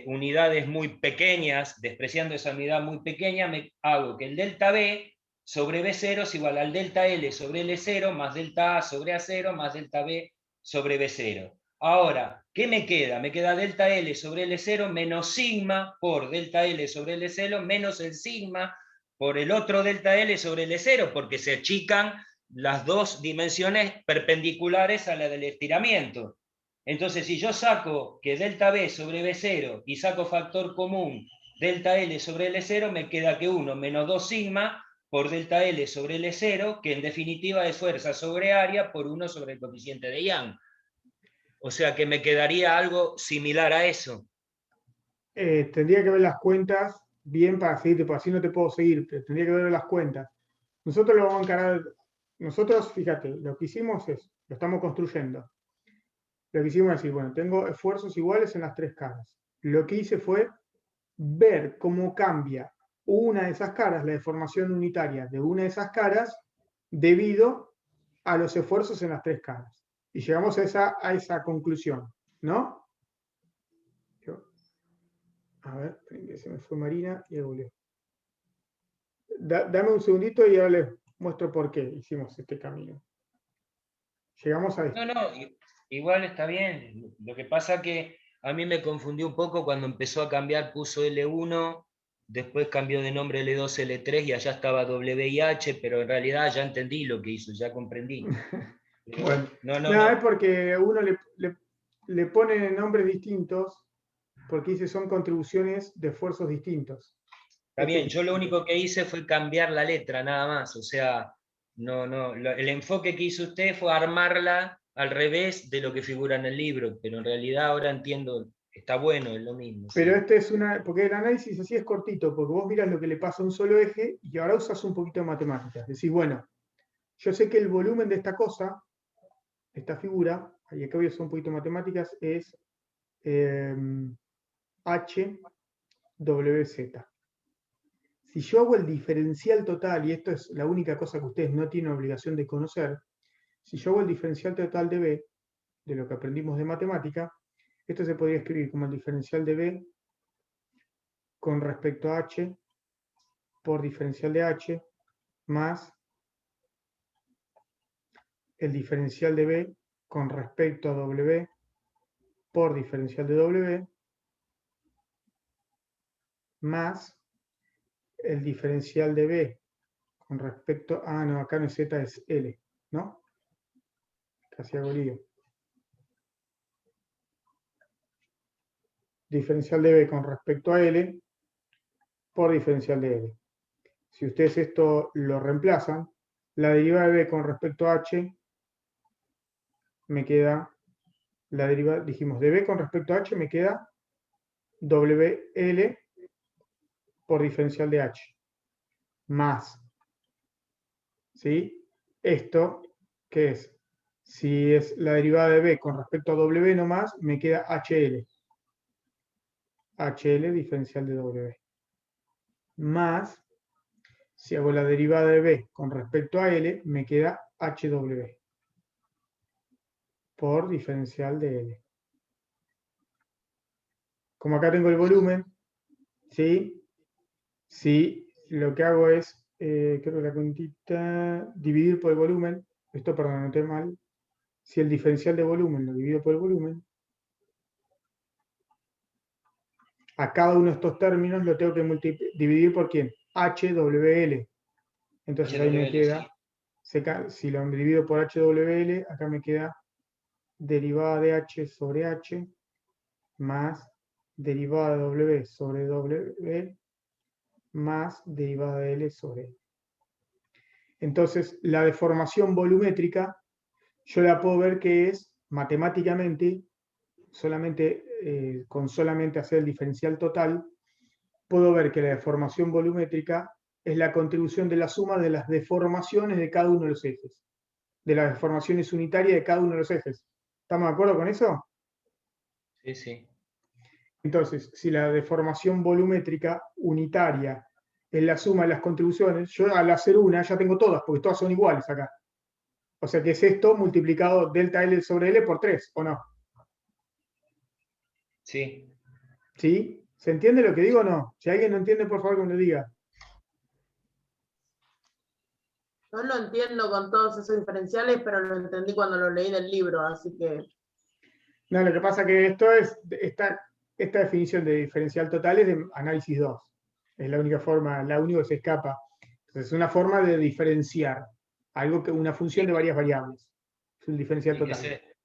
unidades muy pequeñas, despreciando esa unidad muy pequeña, me hago que el delta B sobre B0 es igual al delta L sobre L0 más delta A sobre A0 más delta B sobre B0. Ahora, ¿qué me queda? Me queda delta L sobre L0 menos sigma por delta L sobre L0 menos el sigma por el otro delta L sobre L0, porque se achican las dos dimensiones perpendiculares a la del estiramiento. Entonces, si yo saco que delta B sobre B0 y saco factor común delta L sobre L0, me queda que 1 menos 2 sigma por delta L sobre L0, que en definitiva es fuerza sobre área por 1 sobre el coeficiente de Young. O sea que me quedaría algo similar a eso. Tendría que ver las cuentas bien para seguirte, porque así no te puedo seguir, pero tendría que ver las cuentas. Nosotros lo vamos a encarar, nosotros, fíjate, lo que hicimos es, lo estamos construyendo. Lo que hicimos es decir, bueno, tengo esfuerzos iguales en las tres caras. Lo que hice fue ver cómo cambia una de esas caras, la deformación unitaria de una de esas caras, debido a los esfuerzos en las tres caras. Y llegamos a esa conclusión, ¿no? A ver, se me fue Marina y volvió. Dame un segundito y ahora les muestro por qué hicimos este camino. Llegamos a esto. No, igual está bien. Lo que pasa que a mí me confundió un poco cuando empezó a cambiar, puso L1, después cambió de nombre L2, L3 y allá estaba W y H, pero en realidad ya entendí lo que hizo, ya comprendí. Bueno, No. es porque uno le pone nombres distintos porque dice son contribuciones de esfuerzos distintos. Está bien, yo lo único que hice fue cambiar la letra, nada más. O sea, el enfoque que hizo usted fue armarla al revés de lo que figura en el libro, pero en realidad ahora entiendo, está bueno, es lo mismo. Pero sí. porque el análisis así es cortito, porque vos mirás lo que le pasa a un solo eje y ahora usas un poquito de matemáticas. Decís, bueno, yo sé que el volumen de esta cosa, esta figura, y acá voy a usar un poquito de matemáticas, es HWZ. Si yo hago el diferencial total, y esto es la única cosa que ustedes no tienen obligación de conocer, si yo hago el diferencial total de B, de lo que aprendimos de matemática, esto se podría escribir como el diferencial de B con respecto a H por diferencial de H más el diferencial de B con respecto a W por diferencial de W más el diferencial de B con respecto a... no, acá no es Z, es L, ¿no? Casi hago lío. Diferencial de B con respecto a L por diferencial de L. Si ustedes esto lo reemplazan, la derivada de B con respecto a H me queda, la derivada, dijimos, de B con respecto a H me queda WL por diferencial de H, más, ¿sí? Esto, ¿qué es? Si es la derivada de B con respecto a W nomás, me queda HL. HL diferencial de W. Más, si hago la derivada de B con respecto a L, me queda HW por diferencial de L. Como acá tengo el volumen, ¿sí? Si lo que hago es, creo que la cuentita, dividir por el volumen, esto perdón, anoté mal, si el diferencial de volumen lo divido por el volumen, a cada uno de estos términos lo tengo que dividir por ¿quién? HWL. Entonces ahí me queda, si lo divido por HWL, acá me queda derivada de H sobre H más derivada de W sobre W más derivada de L sobre L. Entonces, la deformación volumétrica, yo la puedo ver que es matemáticamente, con solamente hacer el diferencial total, puedo ver que la deformación volumétrica es la contribución de la suma de las deformaciones de cada uno de los ejes, de las deformaciones unitarias de cada uno de los ejes. ¿Estamos de acuerdo con eso? Sí, sí. Entonces, si la deformación volumétrica unitaria es la suma de las contribuciones, yo al hacer una ya tengo todas, porque todas son iguales acá. O sea que es esto multiplicado delta L sobre L por 3, ¿o no? Sí. ¿Sí? ¿Se entiende lo que digo o no? Si alguien no entiende, por favor que me lo diga. No lo entiendo con todos esos diferenciales, pero lo entendí cuando lo leí del libro, así que... No, lo que pasa es que esto es, esta definición de diferencial total es de análisis 2. Es la única forma, la única que se escapa. Entonces, es una forma de diferenciar una función de varias variables. Es un diferencial Sí, que total. se-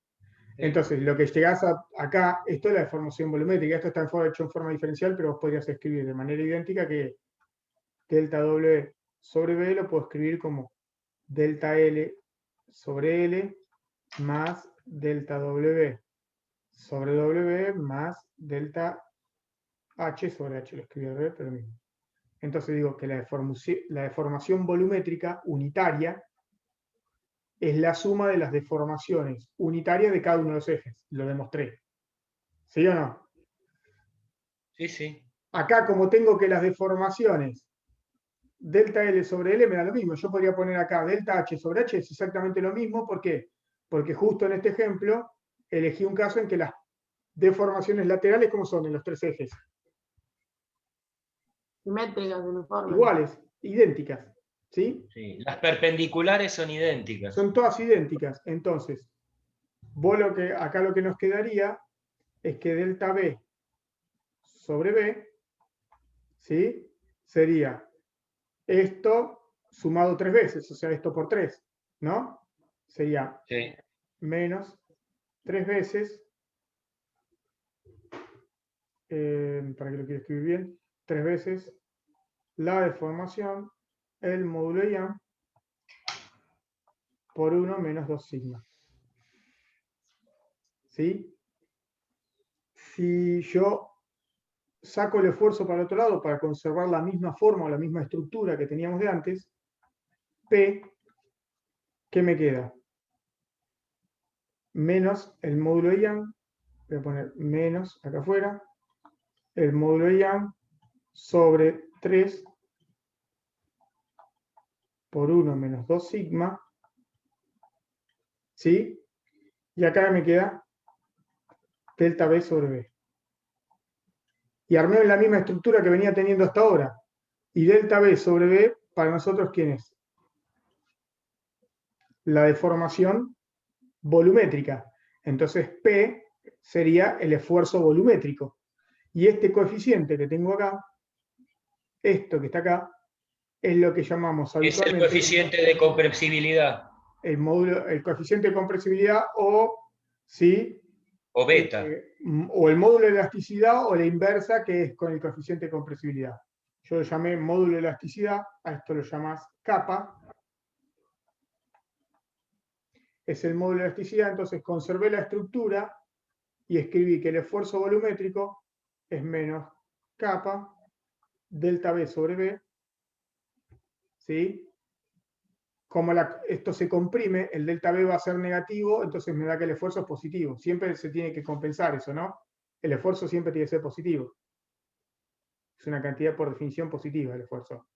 Entonces, lo que llegás acá, esto es la deformación volumétrica, esto está hecho en forma diferencial, pero vos podrías escribir de manera idéntica que delta W sobre B lo puedo escribir como delta L sobre L más delta W sobre W más delta H sobre H, lo escribí al revés, pero mismo. Entonces digo que la deformación volumétrica unitaria es la suma de las deformaciones unitarias de cada uno de los ejes. Lo demostré. ¿Sí o no? Sí, sí. Acá, como tengo que las deformaciones delta L sobre L me da lo mismo. Yo podría poner acá delta H sobre H, es exactamente lo mismo. ¿Por qué? Porque justo en este ejemplo elegí un caso en que las deformaciones laterales, ¿cómo son en los tres ejes? Simétricas, uniformes. Iguales, idénticas. ¿Sí? Sí. Las perpendiculares son idénticas. Son todas idénticas. Entonces, acá lo que nos quedaría es que delta B sobre B, ¿sí? Sería esto sumado 3 veces, o sea, esto por 3, ¿no? Sería Sí. menos 3 veces, para que lo quiera escribir bien, 3 veces la deformación, el módulo Young, por 1 menos 2 sigma. ¿Sí? Si yo saco el esfuerzo para el otro lado para conservar la misma forma o la misma estructura que teníamos de antes, P, ¿qué me queda? Menos el módulo de Young, voy a poner menos acá afuera, el módulo de Young sobre 3 por 1 menos 2 sigma, ¿sí? Y acá me queda delta B sobre B. Y armé la misma estructura que venía teniendo hasta ahora. Y delta B sobre B, para nosotros, ¿quién es? La deformación volumétrica. Entonces, P sería el esfuerzo volumétrico. Y este coeficiente que tengo acá, esto que está acá, es lo que llamamos Es el habitualmente coeficiente de compresibilidad. el coeficiente de compresibilidad o, ¿sí? O beta. O el módulo de elasticidad o la inversa, que es con el coeficiente de compresibilidad. Yo lo llamé módulo de elasticidad, a esto lo llamas capa. Es el módulo de elasticidad, entonces conservé la estructura y escribí que el esfuerzo volumétrico es menos capa delta B sobre B, ¿sí? Como esto se comprime, el delta B va a ser negativo, entonces me da que el esfuerzo es positivo. Siempre se tiene que compensar eso, ¿no? El esfuerzo siempre tiene que ser positivo. Es una cantidad por definición positiva el esfuerzo.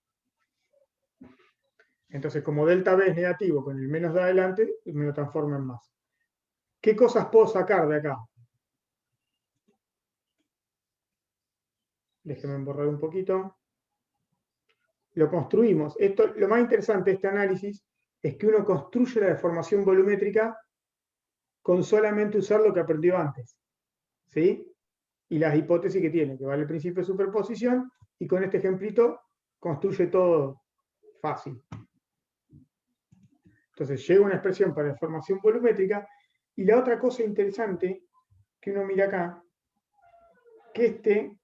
Entonces, como delta B es negativo con el menos de adelante, me lo transformo en más. ¿Qué cosas puedo sacar de acá? Déjenme borrar un poquito. Lo construimos. Lo más interesante de este análisis es que uno construye la deformación volumétrica con solamente usar lo que aprendió antes. ¿Sí? Y las hipótesis que tiene, que vale el principio de superposición, y con este ejemplito construye todo fácil. Entonces llega una expresión para deformación volumétrica, y la otra cosa interesante que uno mira acá, que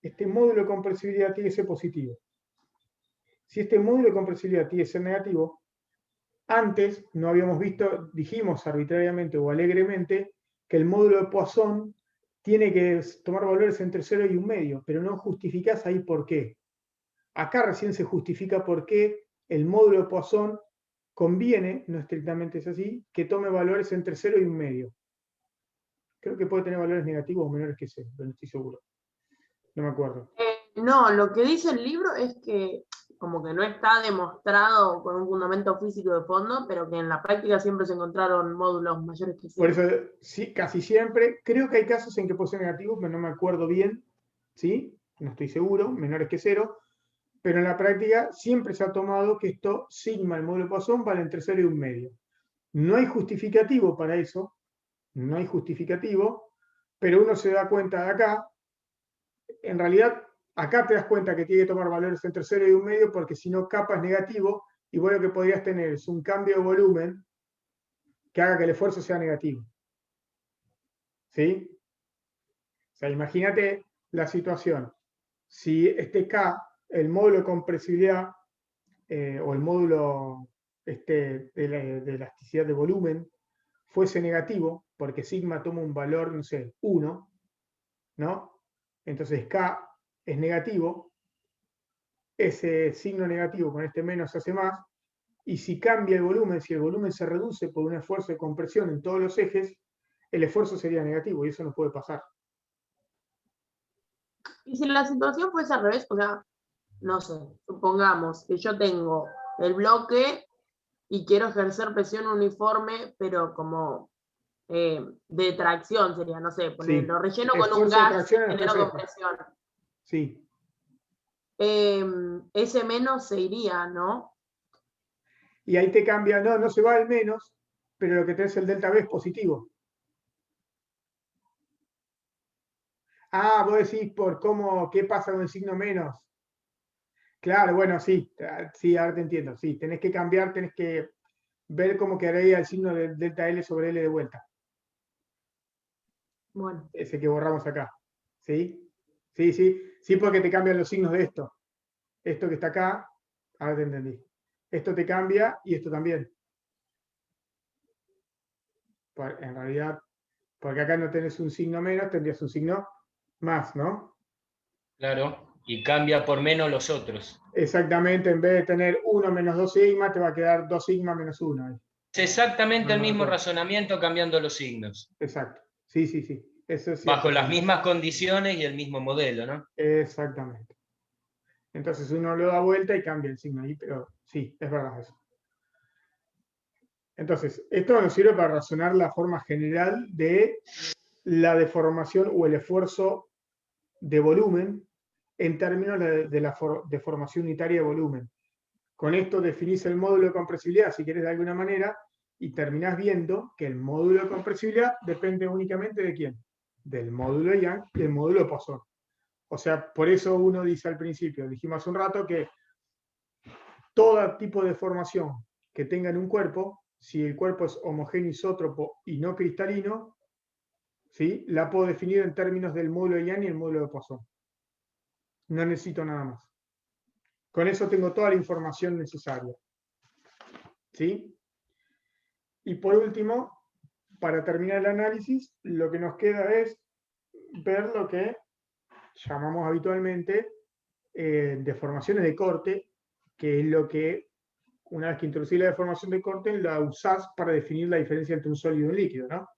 este módulo de compresibilidad tiene que ser positivo. Si este módulo de compresibilidad tiene que ser negativo, antes no habíamos visto, dijimos arbitrariamente o alegremente, que el módulo de Poisson tiene que tomar valores entre 0 y 1,5, pero no justificás ahí por qué. Acá recién se justifica por qué el módulo de Poisson conviene, no estrictamente es así, que tome valores entre 0 y 1,5. Creo que puede tener valores negativos o menores que 0, pero no estoy seguro. No me acuerdo. No, lo que dice el libro es que como que no está demostrado con un fundamento físico de fondo, pero que en la práctica siempre se encontraron módulos mayores que 0. Por eso, sí, casi siempre, creo que hay casos en que puede ser negativo, pero no me acuerdo bien, ¿sí? No estoy seguro, menores que 0, pero en la práctica siempre se ha tomado que esto, sigma, el módulo de Poisson, vale entre 0 y 1,5. No hay justificativo para eso, no hay justificativo, pero uno se da cuenta de acá, en realidad, acá te das cuenta que tiene que tomar valores entre 0 y 1,5, porque si no, capa es negativo, y vos lo que podrías tener es un cambio de volumen que haga que el esfuerzo sea negativo. ¿Sí? O sea, imagínate la situación. Si este K, el módulo de compresibilidad, o el módulo de elasticidad de volumen, fuese negativo, porque sigma toma un valor, no sé, 1, ¿no? Entonces K es negativo, ese signo negativo con este menos se hace más, y si cambia el volumen, si el volumen se reduce por un esfuerzo de compresión en todos los ejes, el esfuerzo sería negativo, y eso no puede pasar. Y si la situación fuese al revés, o sea, no sé, supongamos que yo tengo el bloque y quiero ejercer presión uniforme, pero como de tracción sería, no sé, Sí. lo relleno con un Esfuerzo de gas, tracción en los genero tres ejes. compresión. Sí. Ese menos se iría, ¿no? Y ahí te cambia, no se va el menos, pero lo que tenés el delta B es positivo. Ah, vos decís por qué pasa con el signo menos. Claro, bueno, sí, ahora te entiendo. Sí, tenés que cambiar, tenés que ver cómo quedaría el signo de delta L sobre L de vuelta. Bueno. Ese que borramos acá. ¿Sí? Sí, porque te cambian los signos de esto. Esto que está acá, ahora te entendí. Esto te cambia y esto también. En realidad, porque acá no tenés un signo menos, tendrías un signo más, ¿no? Claro, y cambia por menos los otros. Exactamente, en vez de tener 1 menos 2 sigma, te va a quedar 2 sigma menos 1. Es exactamente el No, mismo no. razonamiento cambiando los signos. Exacto. Sí. Eso es cierto. Bajo las mismas condiciones y el mismo modelo, ¿no? Exactamente. Entonces uno lo da vuelta y cambia el signo ahí, pero sí, es verdad eso. Entonces, esto nos sirve para razonar la forma general de la deformación o el esfuerzo de volumen en términos de la deformación unitaria de volumen. Con esto definís el módulo de compresibilidad, si querés de alguna manera, y terminás viendo que el módulo de compresibilidad depende únicamente de quién, del módulo de Young y del módulo de Poisson. O sea, por eso uno dice al principio, dijimos hace un rato que todo tipo de deformación que tenga en un cuerpo, si el cuerpo es homogéneo isótropo y no cristalino, ¿sí?, la puedo definir en términos del módulo de Young y el módulo de Poisson. No necesito nada más. Con eso tengo toda la información necesaria. ¿Sí? Y por último, para terminar el análisis, lo que nos queda es ver lo que llamamos habitualmente deformaciones de corte, que es lo que, una vez que introducís la deformación de corte, la usás para definir la diferencia entre un sólido y un líquido, ¿no?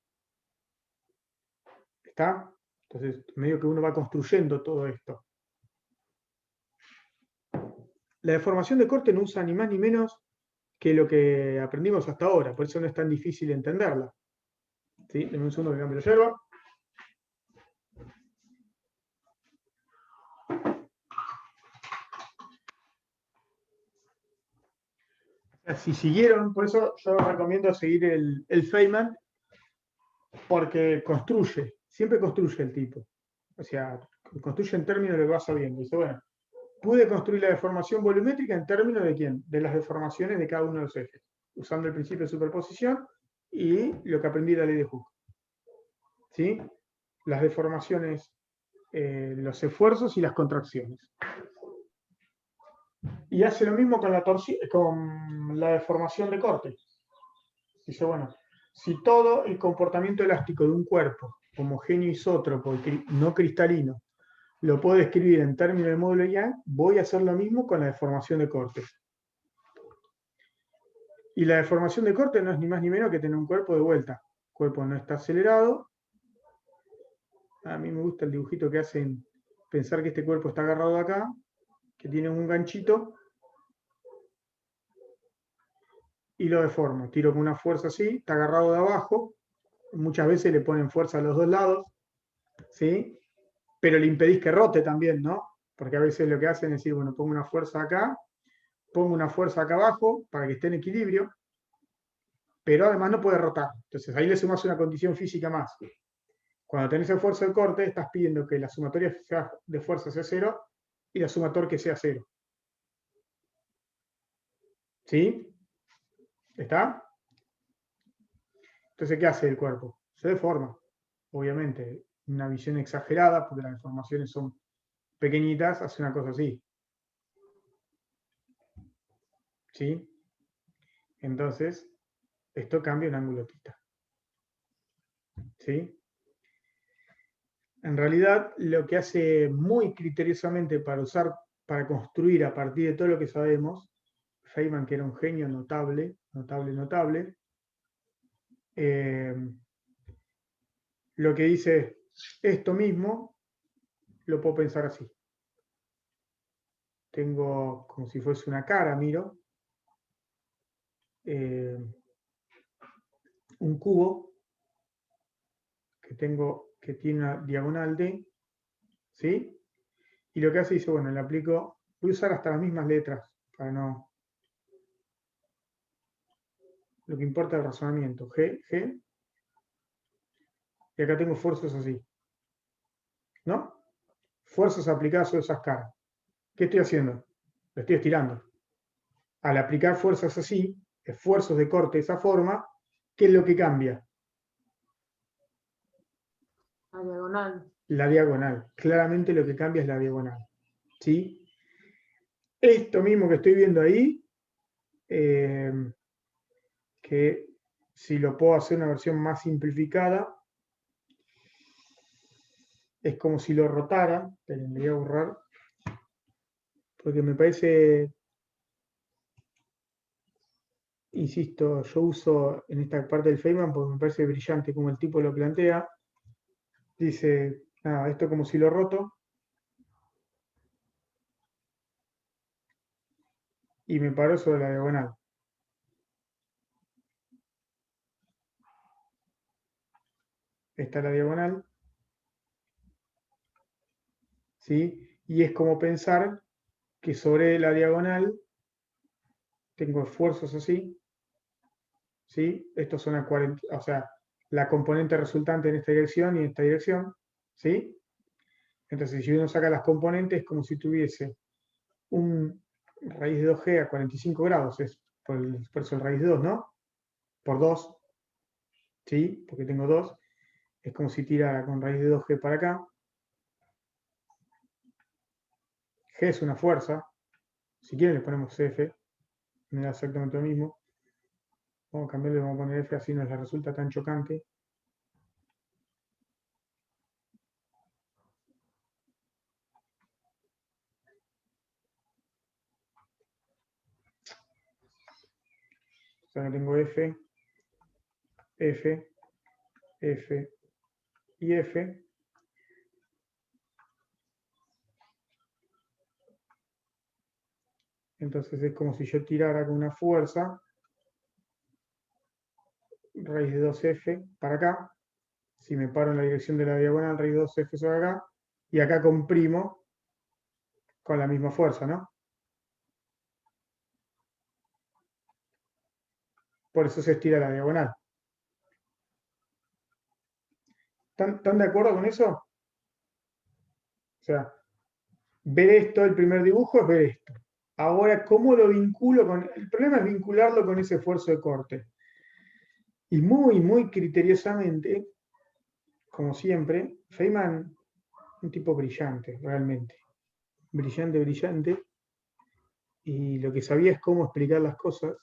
¿Está? Entonces, medio que uno va construyendo todo esto. La deformación de corte no usa ni más ni menos que lo que aprendimos hasta ahora, por eso no es tan difícil entenderla. ¿Sí? Deme un segundo que cambie la yerba. Si siguieron, por eso yo recomiendo seguir el Feynman, porque construye, siempre construye el tipo. O sea, construye en términos de lo que va sabiendo. Dice, bueno, pude construir la deformación volumétrica en términos de quién? De las deformaciones de cada uno de los ejes, usando el principio de superposición y lo que aprendí de la ley de Hooke. ¿Sí? Las deformaciones, los esfuerzos y las contracciones. Y hace lo mismo con la deformación de corte. Dice, bueno, si todo el comportamiento elástico de un cuerpo homogéneo isótropo y no cristalino lo puedo escribir en términos de módulo Young, voy a hacer lo mismo con la deformación de corte. Y la deformación de corte no es ni más ni menos que tener un cuerpo de vuelta. El cuerpo no está acelerado. A mí me gusta el dibujito que hacen pensar que este cuerpo está agarrado acá, que tiene un ganchito, y lo deformo. Tiro con una fuerza así, está agarrado de abajo. Muchas veces le ponen fuerza a los dos lados, ¿sí? Pero le impedís que rote también, ¿no? Porque a veces lo que hacen es decir, bueno, pongo una fuerza acá, pongo una fuerza acá abajo para que esté en equilibrio, pero además no puede rotar. Entonces ahí le sumas una condición física más. Cuando tenés el esfuerzo de corte, estás pidiendo que la sumatoria de fuerza sea 0 y la sumatoria que sea 0. ¿Sí? ¿Está? Entonces, ¿qué hace el cuerpo? Se deforma, obviamente. Una visión exagerada, porque las deformaciones son pequeñitas, hace una cosa así. ¿Sí? Entonces, esto cambia un ángulo θ. ¿Sí? En realidad, lo que hace muy criteriosamente para construir a partir de todo lo que sabemos, Feynman, que era un genio notable, lo que dice esto mismo, lo puedo pensar así. Tengo como si fuese una cara, miro, un cubo que tiene una diagonal D, ¿sí? Y lo que hace, dice, bueno, le aplico, voy a usar hasta las mismas letras, para no... Lo que importa es el razonamiento, G, y acá tengo fuerzas así, ¿no? Fuerzas aplicadas sobre esas caras. ¿Qué estoy haciendo? Lo estoy estirando. Al aplicar fuerzas así, esfuerzos de corte de esa forma, ¿qué es lo que cambia? La diagonal. La diagonal. Claramente lo que cambia es la diagonal. ¿Sí? Esto mismo que estoy viendo ahí, que si lo puedo hacer una versión más simplificada, es como si lo rotara. Esperen, le voy a borrar, porque me parece, insisto, yo uso en esta parte del Feynman porque me parece brillante como el tipo lo plantea. Dice, nada, esto como si lo roto, y me paro sobre la diagonal. Esta es la diagonal, ¿sí? Y es como pensar que sobre la diagonal tengo esfuerzos así, ¿sí? Estos son o sea, la componente resultante en esta dirección y en esta dirección, ¿sí? Entonces, si uno saca las componentes, es como si tuviese un raíz de 2g a 45 grados, es por eso el raíz de 2, ¿no? Por 2, ¿sí? Porque tengo 2, es como si tirara con raíz de 2g para acá. G es una fuerza, si quieren le ponemos F, me da exactamente lo mismo. Vamos a cambiarle, vamos a poner F, así no les resulta tan chocante. O sea que tengo F, F, F y F. Entonces es como si yo tirara con una fuerza, raíz de 2F para acá. Si me paro en la dirección de la diagonal, raíz de 2F sobre acá. Y acá comprimo con la misma fuerza, ¿no? Por eso se estira la diagonal. ¿Están de acuerdo con eso? O sea, ver esto, el primer dibujo es ver esto. Ahora, ¿cómo lo vinculo con...? El problema es vincularlo con ese esfuerzo de corte. Y muy, muy criteriosamente, como siempre, Feynman, un tipo brillante, realmente. Brillante, brillante. Y lo que sabía es cómo explicar las cosas.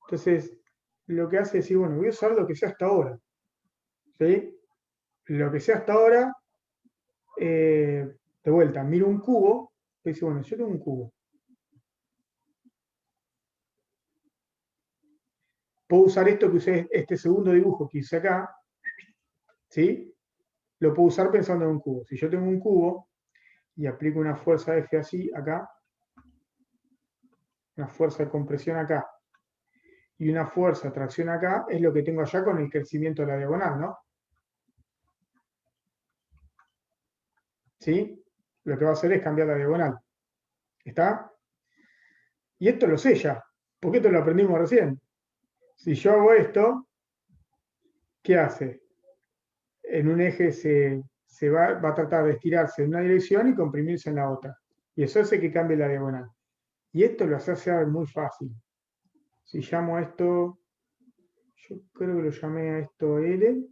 Entonces, lo que hace es decir, bueno, voy a usar lo que sea hasta ahora. ¿Sí? Lo que sea hasta ahora, de vuelta, miro un cubo, y dice, bueno, yo tengo un cubo. Puedo usar esto que usé, este segundo dibujo que hice acá, ¿sí? Lo puedo usar pensando en un cubo. Si yo tengo un cubo y aplico una fuerza F así acá, una fuerza de compresión acá y una fuerza de tracción acá, es lo que tengo allá con el crecimiento de la diagonal, ¿no? ¿Sí? Lo que va a hacer es cambiar la diagonal. ¿Está? Y esto lo sé ya, porque esto lo aprendimos recién. Si yo hago esto, ¿qué hace? En un eje se va a tratar de estirarse en una dirección y comprimirse en la otra. Y eso hace que cambie la diagonal. Y esto lo hace muy fácil. Si llamo a esto, yo creo que lo llamé a esto L,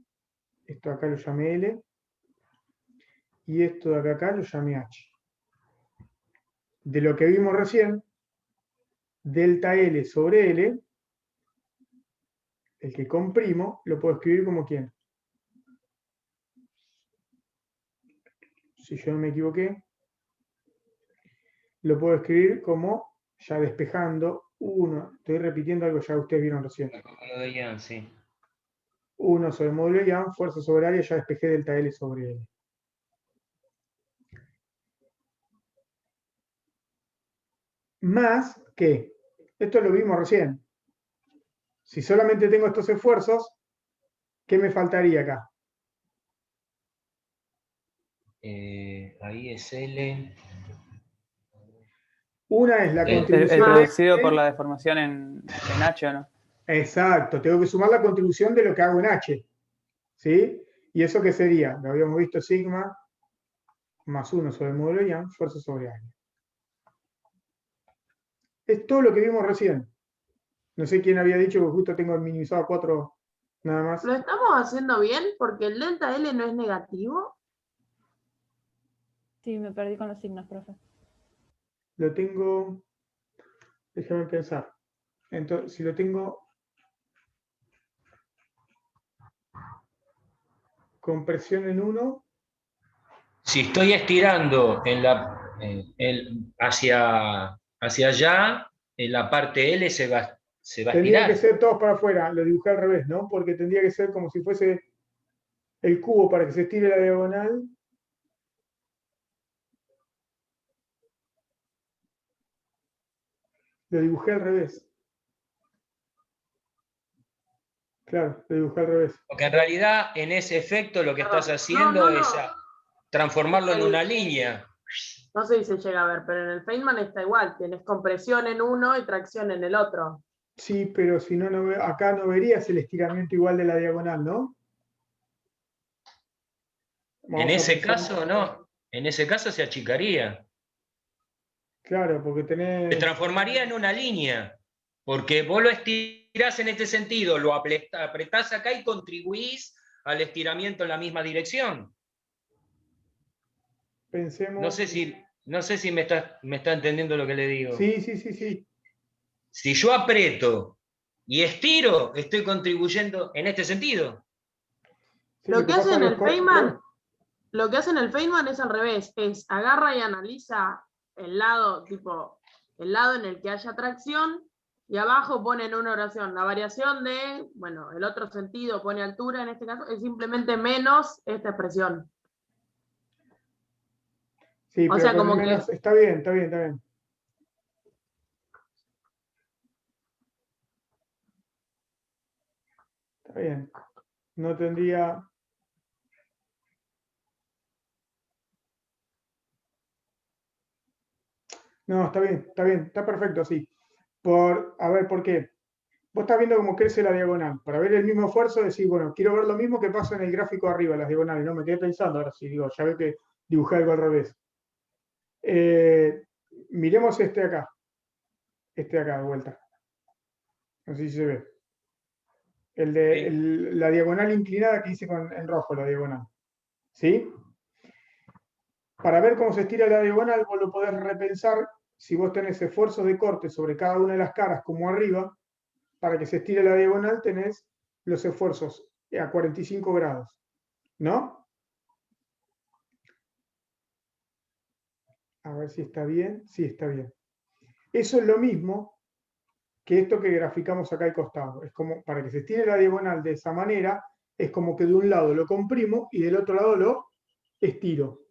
esto acá lo llamé L, y esto de acá lo llamé H. De lo que vimos recién, delta L sobre L, el que comprimo, lo puedo escribir como ¿quién? Si yo no me equivoqué, lo puedo escribir como, ya despejando, 1, estoy repitiendo algo ya ustedes vieron recién. Lo de Young, sí. 1 sobre el módulo de Young, fuerza sobre área, ya despejé delta L sobre L. Más que, esto lo vimos recién, si solamente tengo estos esfuerzos, ¿qué me faltaría acá? Ahí es L. Una es la El contribución producido de... por la deformación en H, ¿o no? Exacto, tengo que sumar la contribución de lo que hago en H. ¿Sí? ¿Y eso qué sería? Lo habíamos visto sigma más 1 sobre el módulo de Young, fuerza sobre área. Es todo lo que vimos recién. No sé quién había dicho que justo tengo minimizado a 4 nada más. ¿Lo estamos haciendo bien? Porque el delta L no es negativo. Sí, me perdí con los signos, profe. Lo tengo... Déjame pensar. Entonces, si lo tengo con presión en 1, Si estoy estirando hacia allá, en la parte L se va a tendría que estirar. ser todos para afuera. Lo dibujé al revés, ¿no? Porque tendría que ser como si fuese el cubo para que se estire la diagonal. Lo dibujé al revés. Claro, lo dibujé al revés. Porque en realidad, en ese efecto, lo que estás haciendo es transformarlo en una línea. No sé si se llega a ver, pero en el Feynman está igual. Tienes compresión en uno y tracción en el otro. Sí, pero si no, acá no verías el estiramiento igual de la diagonal, ¿no? En Vamos a ese pensar. caso, no. En ese caso se achicaría. Claro, porque Se tenés... transformaría en una línea. Porque vos lo estirás en este sentido, lo apretás acá y contribuís al estiramiento en la misma dirección. Pensemos... No sé si me está entendiendo lo que le digo. Sí, sí, sí, sí. Si yo aprieto y estiro, estoy contribuyendo en este sentido. Sí, Lo que pasa hace en es el Feynman, lo que hace en el Feynman es al revés, es agarra y analiza el lado, tipo, el lado en el que haya tracción, y abajo pone en una oración la variación de, bueno, el otro sentido pone altura, en este caso, es simplemente menos esta expresión. Sí, O pero sea, con el como menos... que Está bien, está bien, está bien. Está bien. No tendría... No, está bien, está perfecto así. A ver, ¿por qué? Vos estás viendo cómo crece la diagonal. Para ver el mismo esfuerzo, decís, bueno, quiero ver lo mismo que pasa en el gráfico arriba, las diagonales. No, me quedé pensando ahora sí, digo, ya veo que dibujé algo al revés. Miremos este de acá de vuelta. No sé si se ve. La diagonal inclinada que hice en rojo, la diagonal. ¿Sí? Para ver cómo se estira la diagonal, vos lo podés repensar si vos tenés esfuerzos de corte sobre cada una de las caras, como arriba, para que se estire la diagonal tenés los esfuerzos a 45 grados, ¿no? A ver si está bien. Sí, está bien. Eso es lo mismo que esto que graficamos acá al costado. Es como, para que se estire la diagonal de esa manera, es como que de un lado lo comprimo y del otro lado lo estiro,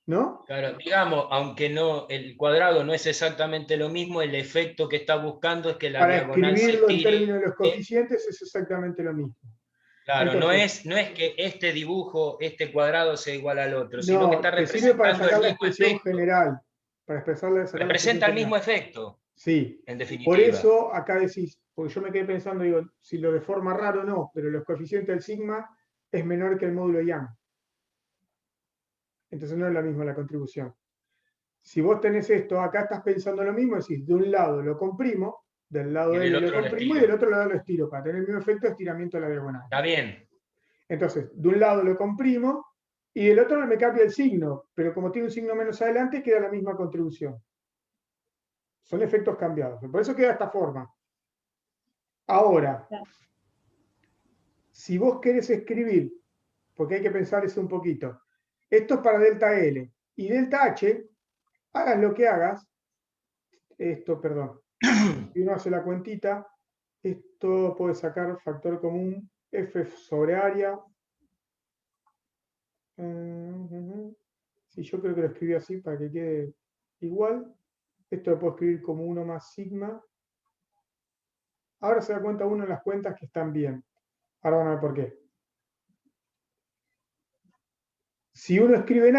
¿no? Claro, digamos, aunque no, el cuadrado no es exactamente lo mismo, el efecto que está buscando es que la Para diagonal se escribirlo en estire. términos de los coeficientes es exactamente lo mismo. Claro, Entonces, no es que este dibujo, este cuadrado sea igual al otro, sino que no, está te sirve para representando el sacar la mismo expresión efecto. general, para sacar la expresión Representa el general. mismo efecto, Sí, en por definitiva. eso acá decís, porque yo me quedé pensando, digo, si lo deforma raro no, pero los coeficientes del sigma es menor que el módulo Young. Entonces no es la misma la contribución. Si vos tenés esto, acá estás pensando lo mismo, decís, de un lado lo comprimo, del lado Y del L lo otro lo comprimo y estiro. del otro lado lo estiro, para tener el mismo efecto de estiramiento de la diagonal. Está bien. Entonces, de un lado lo comprimo y del otro me cambia el signo, pero como tiene un signo menos adelante, queda la misma contribución. Son efectos cambiados. Por eso queda de esta forma. Ahora, si vos querés escribir, porque hay que pensar eso un poquito, esto es para delta L y delta H, hagas lo que hagas, esto, perdón, si uno hace la cuentita, esto puede sacar factor común F sobre área. Sí, yo creo que lo escribí así para que quede igual. Esto lo puedo escribir como 1 más sigma. Ahora se da cuenta uno en las cuentas que están bien. Ahora van a ver por qué. Si uno escribe en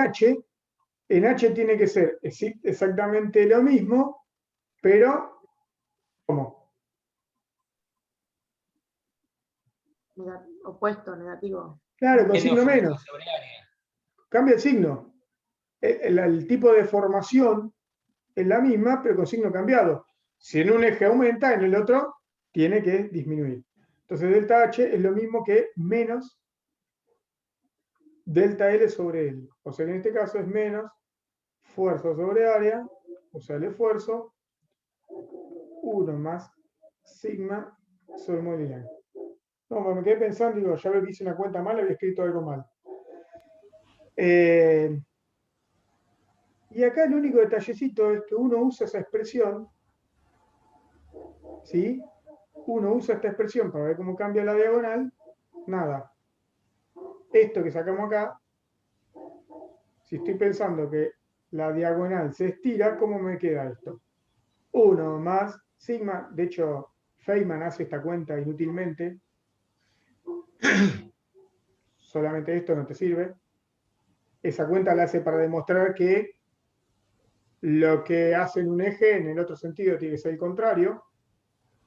H tiene que ser exactamente lo mismo, pero ¿cómo? Opuesto, negativo. Claro, con N signo opuesto menos. sobre área. Cambia el signo. El tipo de formación es la misma, pero con signo cambiado. Si en un eje aumenta, en el otro tiene que disminuir. Entonces, delta H es lo mismo que menos delta L sobre L. O sea, en este caso es menos fuerza sobre área, o sea, el esfuerzo, 1 más sigma sobre modulidad. No, me quedé pensando, digo, ya veo que hice una cuenta mal, había escrito algo mal. Y acá el único detallecito es que uno usa esa expresión, ¿sí? Uno usa esta expresión para ver cómo cambia la diagonal, nada. Esto que sacamos acá, si estoy pensando que la diagonal se estira, ¿cómo me queda esto? 1 más sigma, de hecho, Feynman hace esta cuenta inútilmente, solamente esto no te sirve. Esa cuenta la hace para demostrar que lo que hace en un eje, en el otro sentido, tiene que ser el contrario,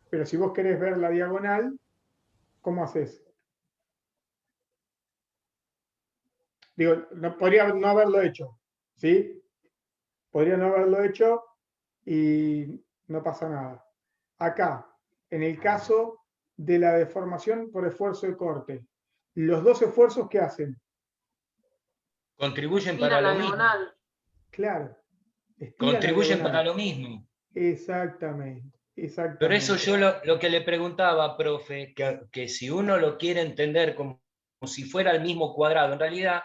pero si vos querés ver la diagonal, ¿cómo haces? Digo, podría no haberlo hecho, ¿sí? Podría no haberlo hecho y no pasa nada. Acá, en el caso de la deformación por esfuerzo de corte, los dos esfuerzos que hacen, Contribuyen Tira para la lo mismo. diagonal. claro, estiran la Contribuyen para diagonal. lo mismo. Exactamente, Pero exactamente. eso yo lo que le preguntaba, profe, que si uno lo quiere entender como si fuera el mismo cuadrado, en realidad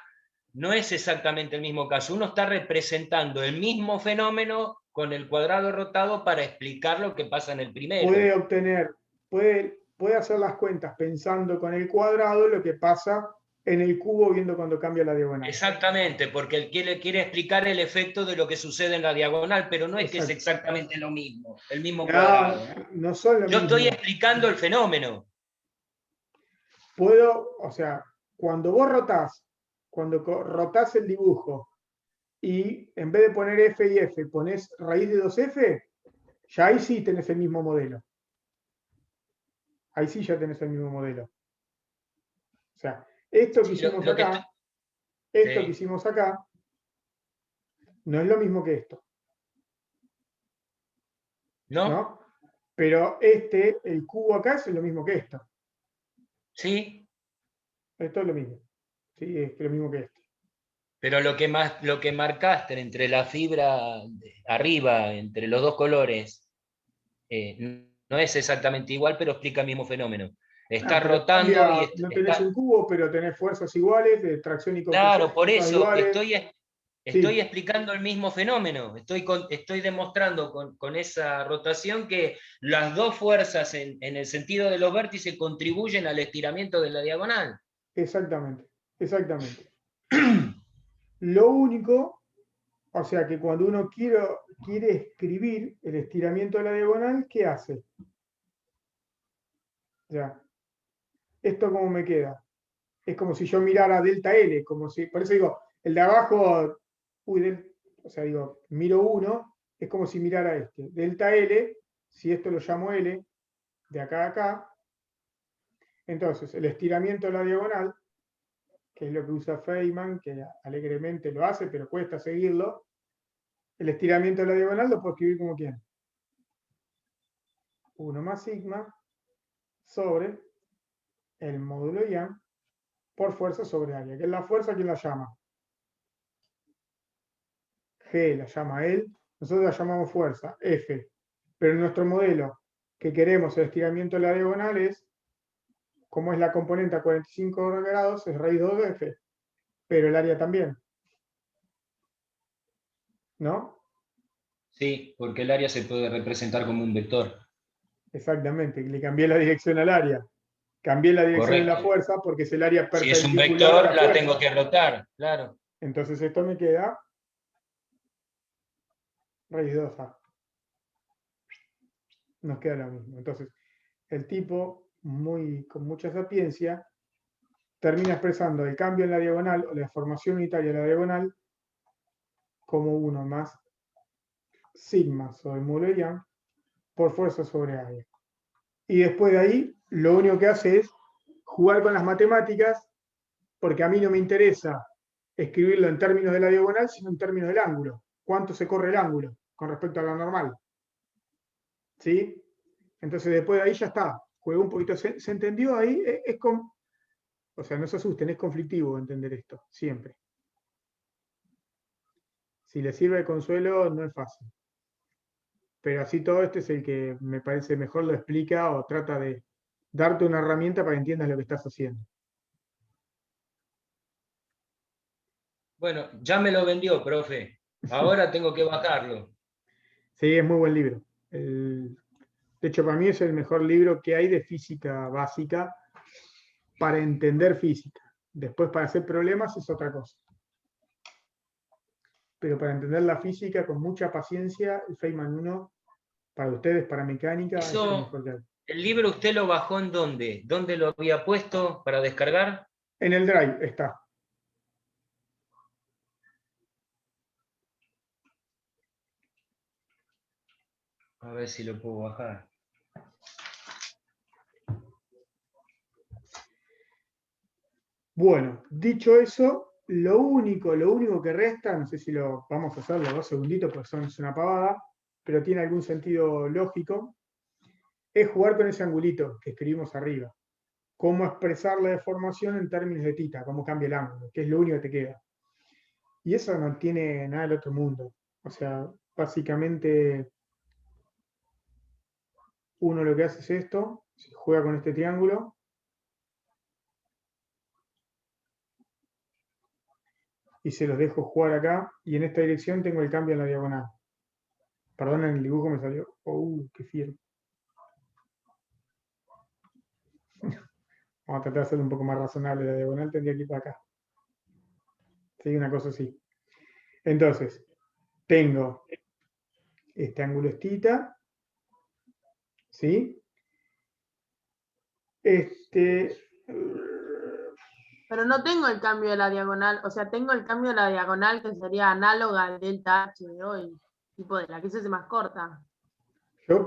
no es exactamente el mismo caso. Uno está representando el mismo fenómeno con el cuadrado rotado para explicar lo que pasa en el primero. Puede obtener, puede hacer las cuentas pensando con el cuadrado lo que pasa en el cubo viendo cuando cambia la diagonal. Exactamente, porque él quiere explicar el efecto de lo que sucede en la diagonal, pero no es que es Exacto. exactamente lo mismo, el mismo No, cuadrado. no son lo Yo estoy mismo. explicando el fenómeno. O sea, cuando vos rotás el dibujo y en vez de poner f y f ponés raíz de 2f, ya ahí sí tenés el mismo modelo. Ahí sí ya tenés el mismo modelo. O sea, esto que Sí, hicimos lo que acá, sí. que hicimos acá, no es lo mismo que esto, ¿No? ¿no? Pero el cubo acá es lo mismo que esto. Sí, Esto es lo mismo. Sí, es lo mismo que este. pero lo que marcaste entre la fibra de arriba, entre los dos colores, no es exactamente igual, pero explica el mismo fenómeno. Está Pero rotando y no tenés un cubo, pero tenés fuerzas iguales, de tracción y compresión, claro, por fuerzas eso iguales. estoy Sí, explicando el mismo fenómeno. Estoy demostrando con esa rotación que las dos fuerzas en el sentido de los vértices contribuyen al estiramiento de la diagonal. exactamente, exactamente. Lo único, o sea que cuando uno quiere escribir el estiramiento de la diagonal, ¿qué hace? Ya, ¿esto cómo me queda? Es como si yo mirara delta L, como si, por eso digo, el de abajo, o sea, digo, miro uno, es como si mirara este. Delta L, si esto lo llamo L, de acá a acá, entonces el estiramiento de la diagonal, que es lo que usa Feynman, que alegremente lo hace, pero cuesta seguirlo, El estiramiento de la diagonal lo puedo escribir como quiera. 1 más sigma sobre el módulo IAM por fuerza sobre área. ¿Qué es la fuerza? ¿Quién la llama? G la llama él. Nosotros la llamamos fuerza, F. Pero en nuestro modelo que queremos el estiramiento de la diagonal es, como es la componente a 45 grados, es raíz 2 de F. Pero el área también. ¿No? Sí, porque el área se puede representar como un vector. Exactamente, le cambié la dirección al área. Cambié la dirección de la Correcto. fuerza porque es el área Si es un perpendicular a vector, la la fuerza. tengo que rotar, claro. Entonces esto me queda raíz 2A. Nos queda lo mismo. Entonces, el tipo, con mucha sapiencia, termina expresando el cambio en la diagonal o la deformación unitaria de la diagonal como 1 más sigma sobre el módulo de Young por fuerza sobre área. Y después de ahí, lo único que hace es jugar con las matemáticas, porque a mí no me interesa escribirlo en términos de la diagonal, sino en términos del ángulo. ¿Cuánto se corre el ángulo con respecto a la normal? ¿Sí? Entonces después de ahí ya está. Juego un poquito. ¿Se entendió ahí? O sea, no se asusten, es conflictivo entender esto, siempre. Si les sirve de consuelo, no es fácil. Pero así todo este es el que me parece mejor lo explica o trata de darte una herramienta para que entiendas lo que estás haciendo. Bueno, ya me lo vendió, profe. Ahora tengo que bajarlo. Sí, es muy buen libro. De hecho, para mí es el mejor libro que hay de física básica para entender física. Después, para hacer problemas es otra cosa. Pero para entender la física con mucha paciencia, el Feynman 1, para ustedes, para mecánica, es el mejor que hay. ¿El libro usted lo bajó en dónde? ¿Dónde lo había puesto para descargar? En el Drive está. A ver si lo puedo bajar. Bueno, dicho eso, lo único que resta, no sé si lo vamos a hacer los 2 segunditos, porque es una pavada, pero tiene algún sentido lógico, es jugar con ese angulito que escribimos arriba. Cómo expresar la deformación en términos de θ, cómo cambia el ángulo, que es lo único que te queda. Y eso no tiene nada del otro mundo. O sea, básicamente uno lo que hace es esto, se juega con este triángulo, y se los dejo jugar acá, y en esta dirección tengo el cambio en la diagonal. Perdón, en el dibujo me salió. Qué fiero. Vamos a tratar de hacerlo un poco más razonable. La diagonal tendría que ir para acá. Sí, una cosa así. Entonces, tengo este ángulo es θ. ¿Sí? Pero no tengo el cambio de la diagonal, o sea, tengo el cambio de la diagonal que sería análoga al delta H de hoy, tipo de la que se hace más corta. Yo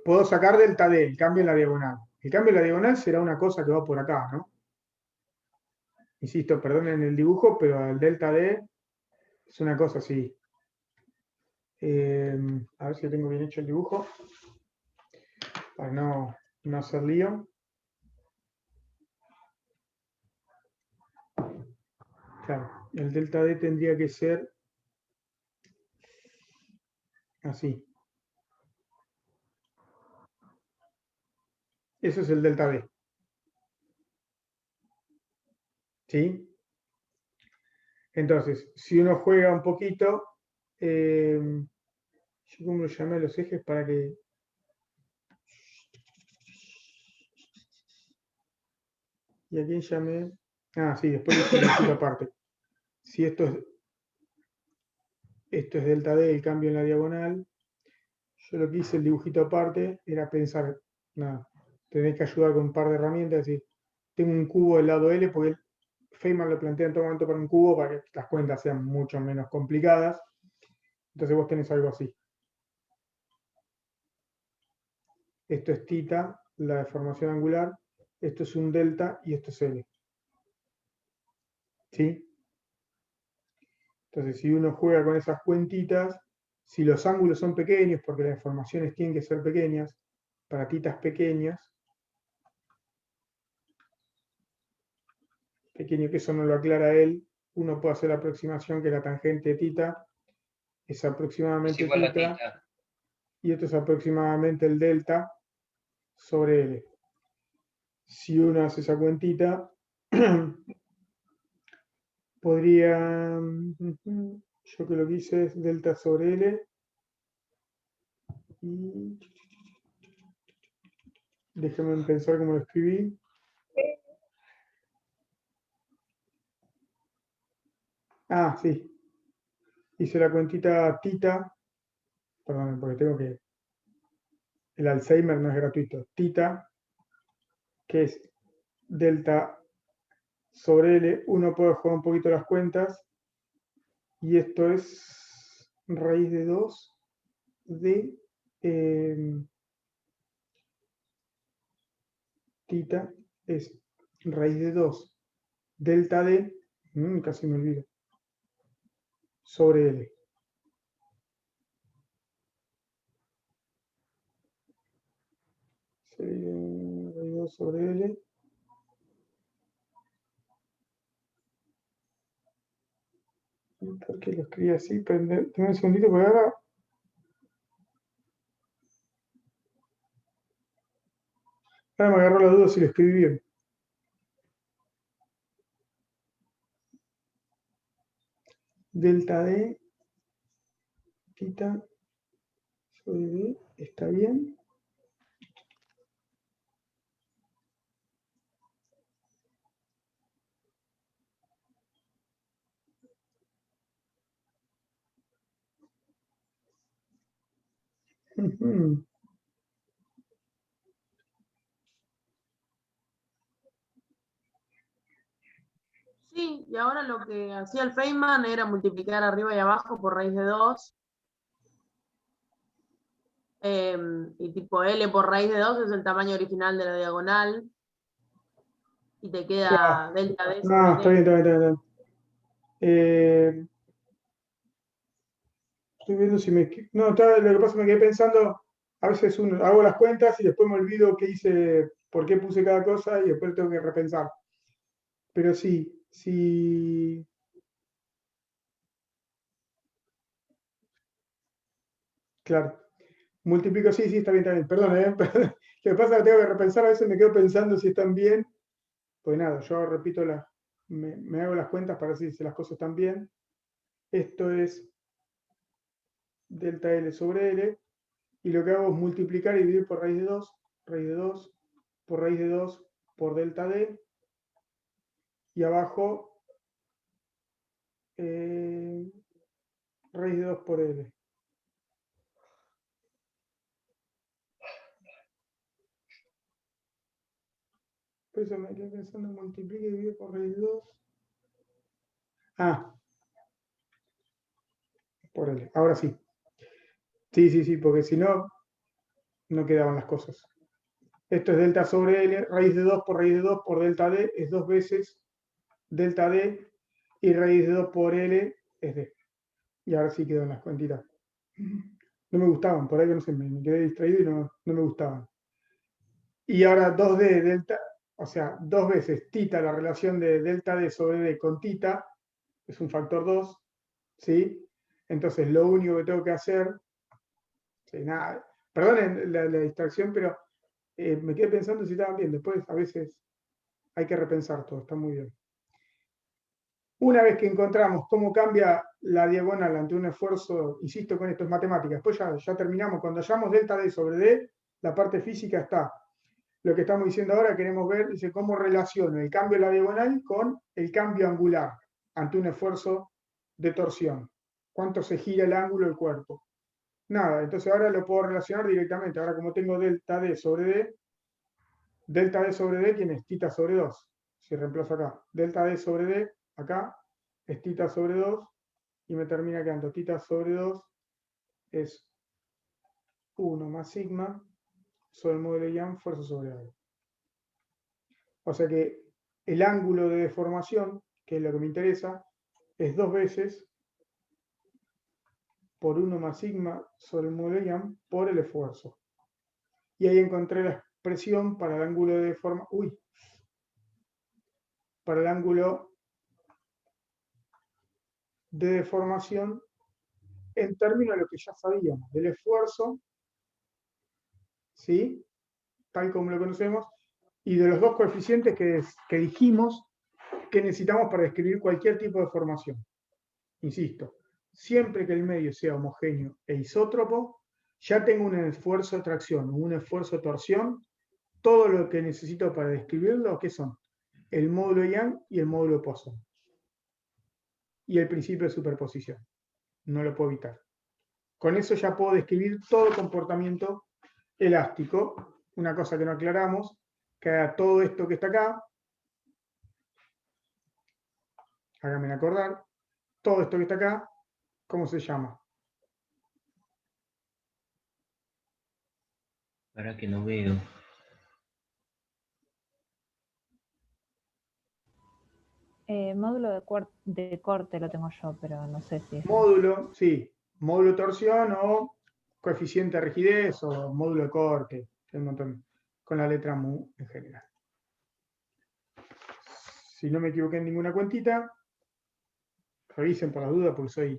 puedo sacar delta D, el cambio en la diagonal. El cambio en la diagonal será una cosa que va por acá, ¿no? Insisto, perdonen el dibujo, pero el delta D es una cosa así. A ver si tengo bien hecho el dibujo, para no hacer lío. Claro, el delta D tendría que ser así. Eso es el delta D. ¿Sí? Entonces, si uno juega un poquito, yo como lo llamé a los ejes para que... ¿Y a quién llamé? Ah, sí, después le hice un dibujito aparte. Si esto es delta D, el cambio en la diagonal, yo lo que hice el dibujito aparte era pensar, nada, tenés que ayudar con un par de herramientas, es decir, tengo un cubo del lado L, porque Feynman lo plantea en todo momento para un cubo para que las cuentas sean mucho menos complicadas. Entonces vos tenés algo así. Esto es θ, la deformación angular, esto es un delta y esto es L. ¿Sí? Entonces si uno juega con esas cuentitas, Si los ángulos son pequeños, porque las deformaciones tienen que ser pequeñas, para titas pequeñas, pequeño que eso no lo aclara él, uno puede hacer la aproximación que la tangente de tita es Es aproximadamente igual a tita, tita. y esto es aproximadamente el delta sobre L. Si uno hace esa cuentita, podría, yo que lo que hice es delta sobre L, y déjenme pensar cómo lo escribí. Ah, sí. Hice la cuentita tita, perdón, porque tengo que, el Alzheimer no es gratuito, tita, que es delta sobre L, uno puede jugar un poquito las cuentas, y esto es raíz de 2 de tita, es raíz de 2 delta D, casi me olvido, sobre L. Sería raíz de 2 sobre L. ¿Por qué lo escribí así? Tengo un segundito, porque ahora me agarró la duda si lo escribí bien. Delta D, tita sobre D, ¿está bien? Ujú. Sí, y ahora lo que hacía el Feynman era multiplicar arriba y abajo por raíz de 2. Y tipo L por raíz de 2 es el tamaño original de la diagonal. Y te queda delta D No, sobre está D. bien, está bien, está bien. Estoy viendo si me... No, lo que pasa es que me quedé pensando, a veces hago las cuentas y después me olvido qué hice, por qué puse cada cosa y después tengo que repensar. Pero sí, sí, claro. Multiplico, sí, sí, está bien, está bien. Perdón, ¿eh? Lo que pasa es que tengo que repensar, a veces me quedo pensando si están bien. Pues nada, yo repito, me hago las cuentas para ver si las cosas están bien. Esto es delta L sobre L. Y lo que hago es multiplicar y dividir por raíz de 2, raíz de 2, por raíz de 2, por delta D. Y abajo, raíz de 2 por L. Por eso me quedé pensando, multiplique y divide por raíz de 2. Ah, por L. Ahora sí. Sí, sí, sí, porque si no, no quedaban las cosas. Esto es delta sobre L, raíz de 2 por raíz de 2 por delta D, es 2 veces delta D, y raíz de 2 por L es D. Y ahora sí quedan las cuantitas. No me gustaban, por ahí que no sé, me quedé distraído y no me gustaban. Y ahora 2D delta, o sea, 2 veces tita, la relación de delta D sobre D con tita, es un factor 2, ¿sí? Entonces lo único que tengo que hacer, sí, nada, perdonen la distracción, pero me quedé pensando si estaban bien. Después a veces hay que repensar todo, está muy bien. Una vez que encontramos cómo cambia la diagonal ante un esfuerzo, insisto con esto, es matemática, después ya terminamos, cuando hallamos delta D sobre D, la parte física está. Lo que estamos diciendo ahora, queremos ver, dice, cómo relaciono el cambio de la diagonal con el cambio angular ante un esfuerzo de torsión. ¿Cuánto se gira el ángulo del cuerpo? Nada, entonces ahora lo puedo relacionar directamente. Ahora como tengo delta D sobre D, delta D sobre D, ¿quién es? Tita sobre 2. Si reemplazo acá, delta D sobre D, acá, es tita sobre 2, y me termina quedando tita sobre 2 es 1 más sigma sobre el módulo de Young, fuerza sobre área. O sea que el ángulo de deformación, que es lo que me interesa, es 2 veces por 1 más sigma sobre el módulo Young por el esfuerzo. Y ahí encontré la expresión para el ángulo de deformación. Para el ángulo de deformación en términos de lo que ya sabíamos, del esfuerzo, ¿sí? Tal como lo conocemos, y de los dos coeficientes que dijimos que necesitamos para describir cualquier tipo de formación. Insisto, siempre que el medio sea homogéneo e isótropo, ya tengo un esfuerzo de tracción o un esfuerzo de torsión, todo lo que necesito para describirlo, ¿qué son? El módulo Young y el módulo Poisson. Y el principio de superposición. No lo puedo evitar. Con eso ya puedo describir todo el comportamiento elástico. Una cosa que no aclaramos, que haga todo esto que está acá. Háganme acordar. Todo esto que está acá, ¿cómo se llama? Para que no veo. Módulo de corte lo tengo yo, pero no sé si es... Módulo, sí. Módulo de torsión o coeficiente de rigidez o módulo de corte. Hay un montón. Con la letra mu en general. Si no me equivoqué en ninguna cuentita, revisen por las dudas porque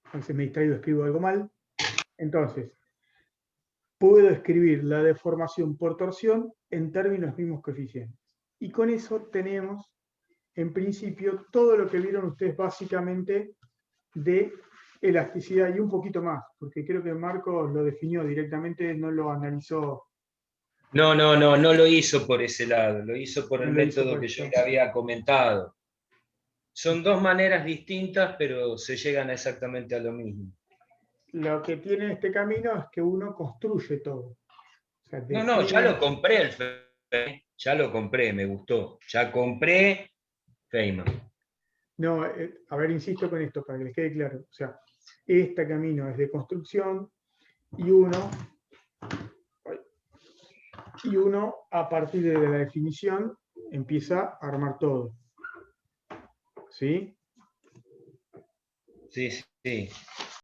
a veces me distraigo, escribo algo mal. Entonces, puedo escribir la deformación por torsión en términos mismos coeficientes. Y con eso tenemos, en principio, todo lo que vieron ustedes básicamente de elasticidad y un poquito más, porque creo que Marcos lo definió directamente, no lo analizó. No lo hizo por ese lado, lo hizo por el No lo hizo método por que eso. yo le había comentado. Son dos maneras distintas, pero se llegan exactamente a lo mismo. Lo que tiene este camino es que uno construye todo. O sea, No, ya define- lo compré el Feynman, ya lo compré, me gustó. Ya compré Feynman. No, a ver, insisto con esto para que les quede claro. O sea, este camino es de construcción y uno a partir de la definición empieza a armar todo. ¿Sí? Sí.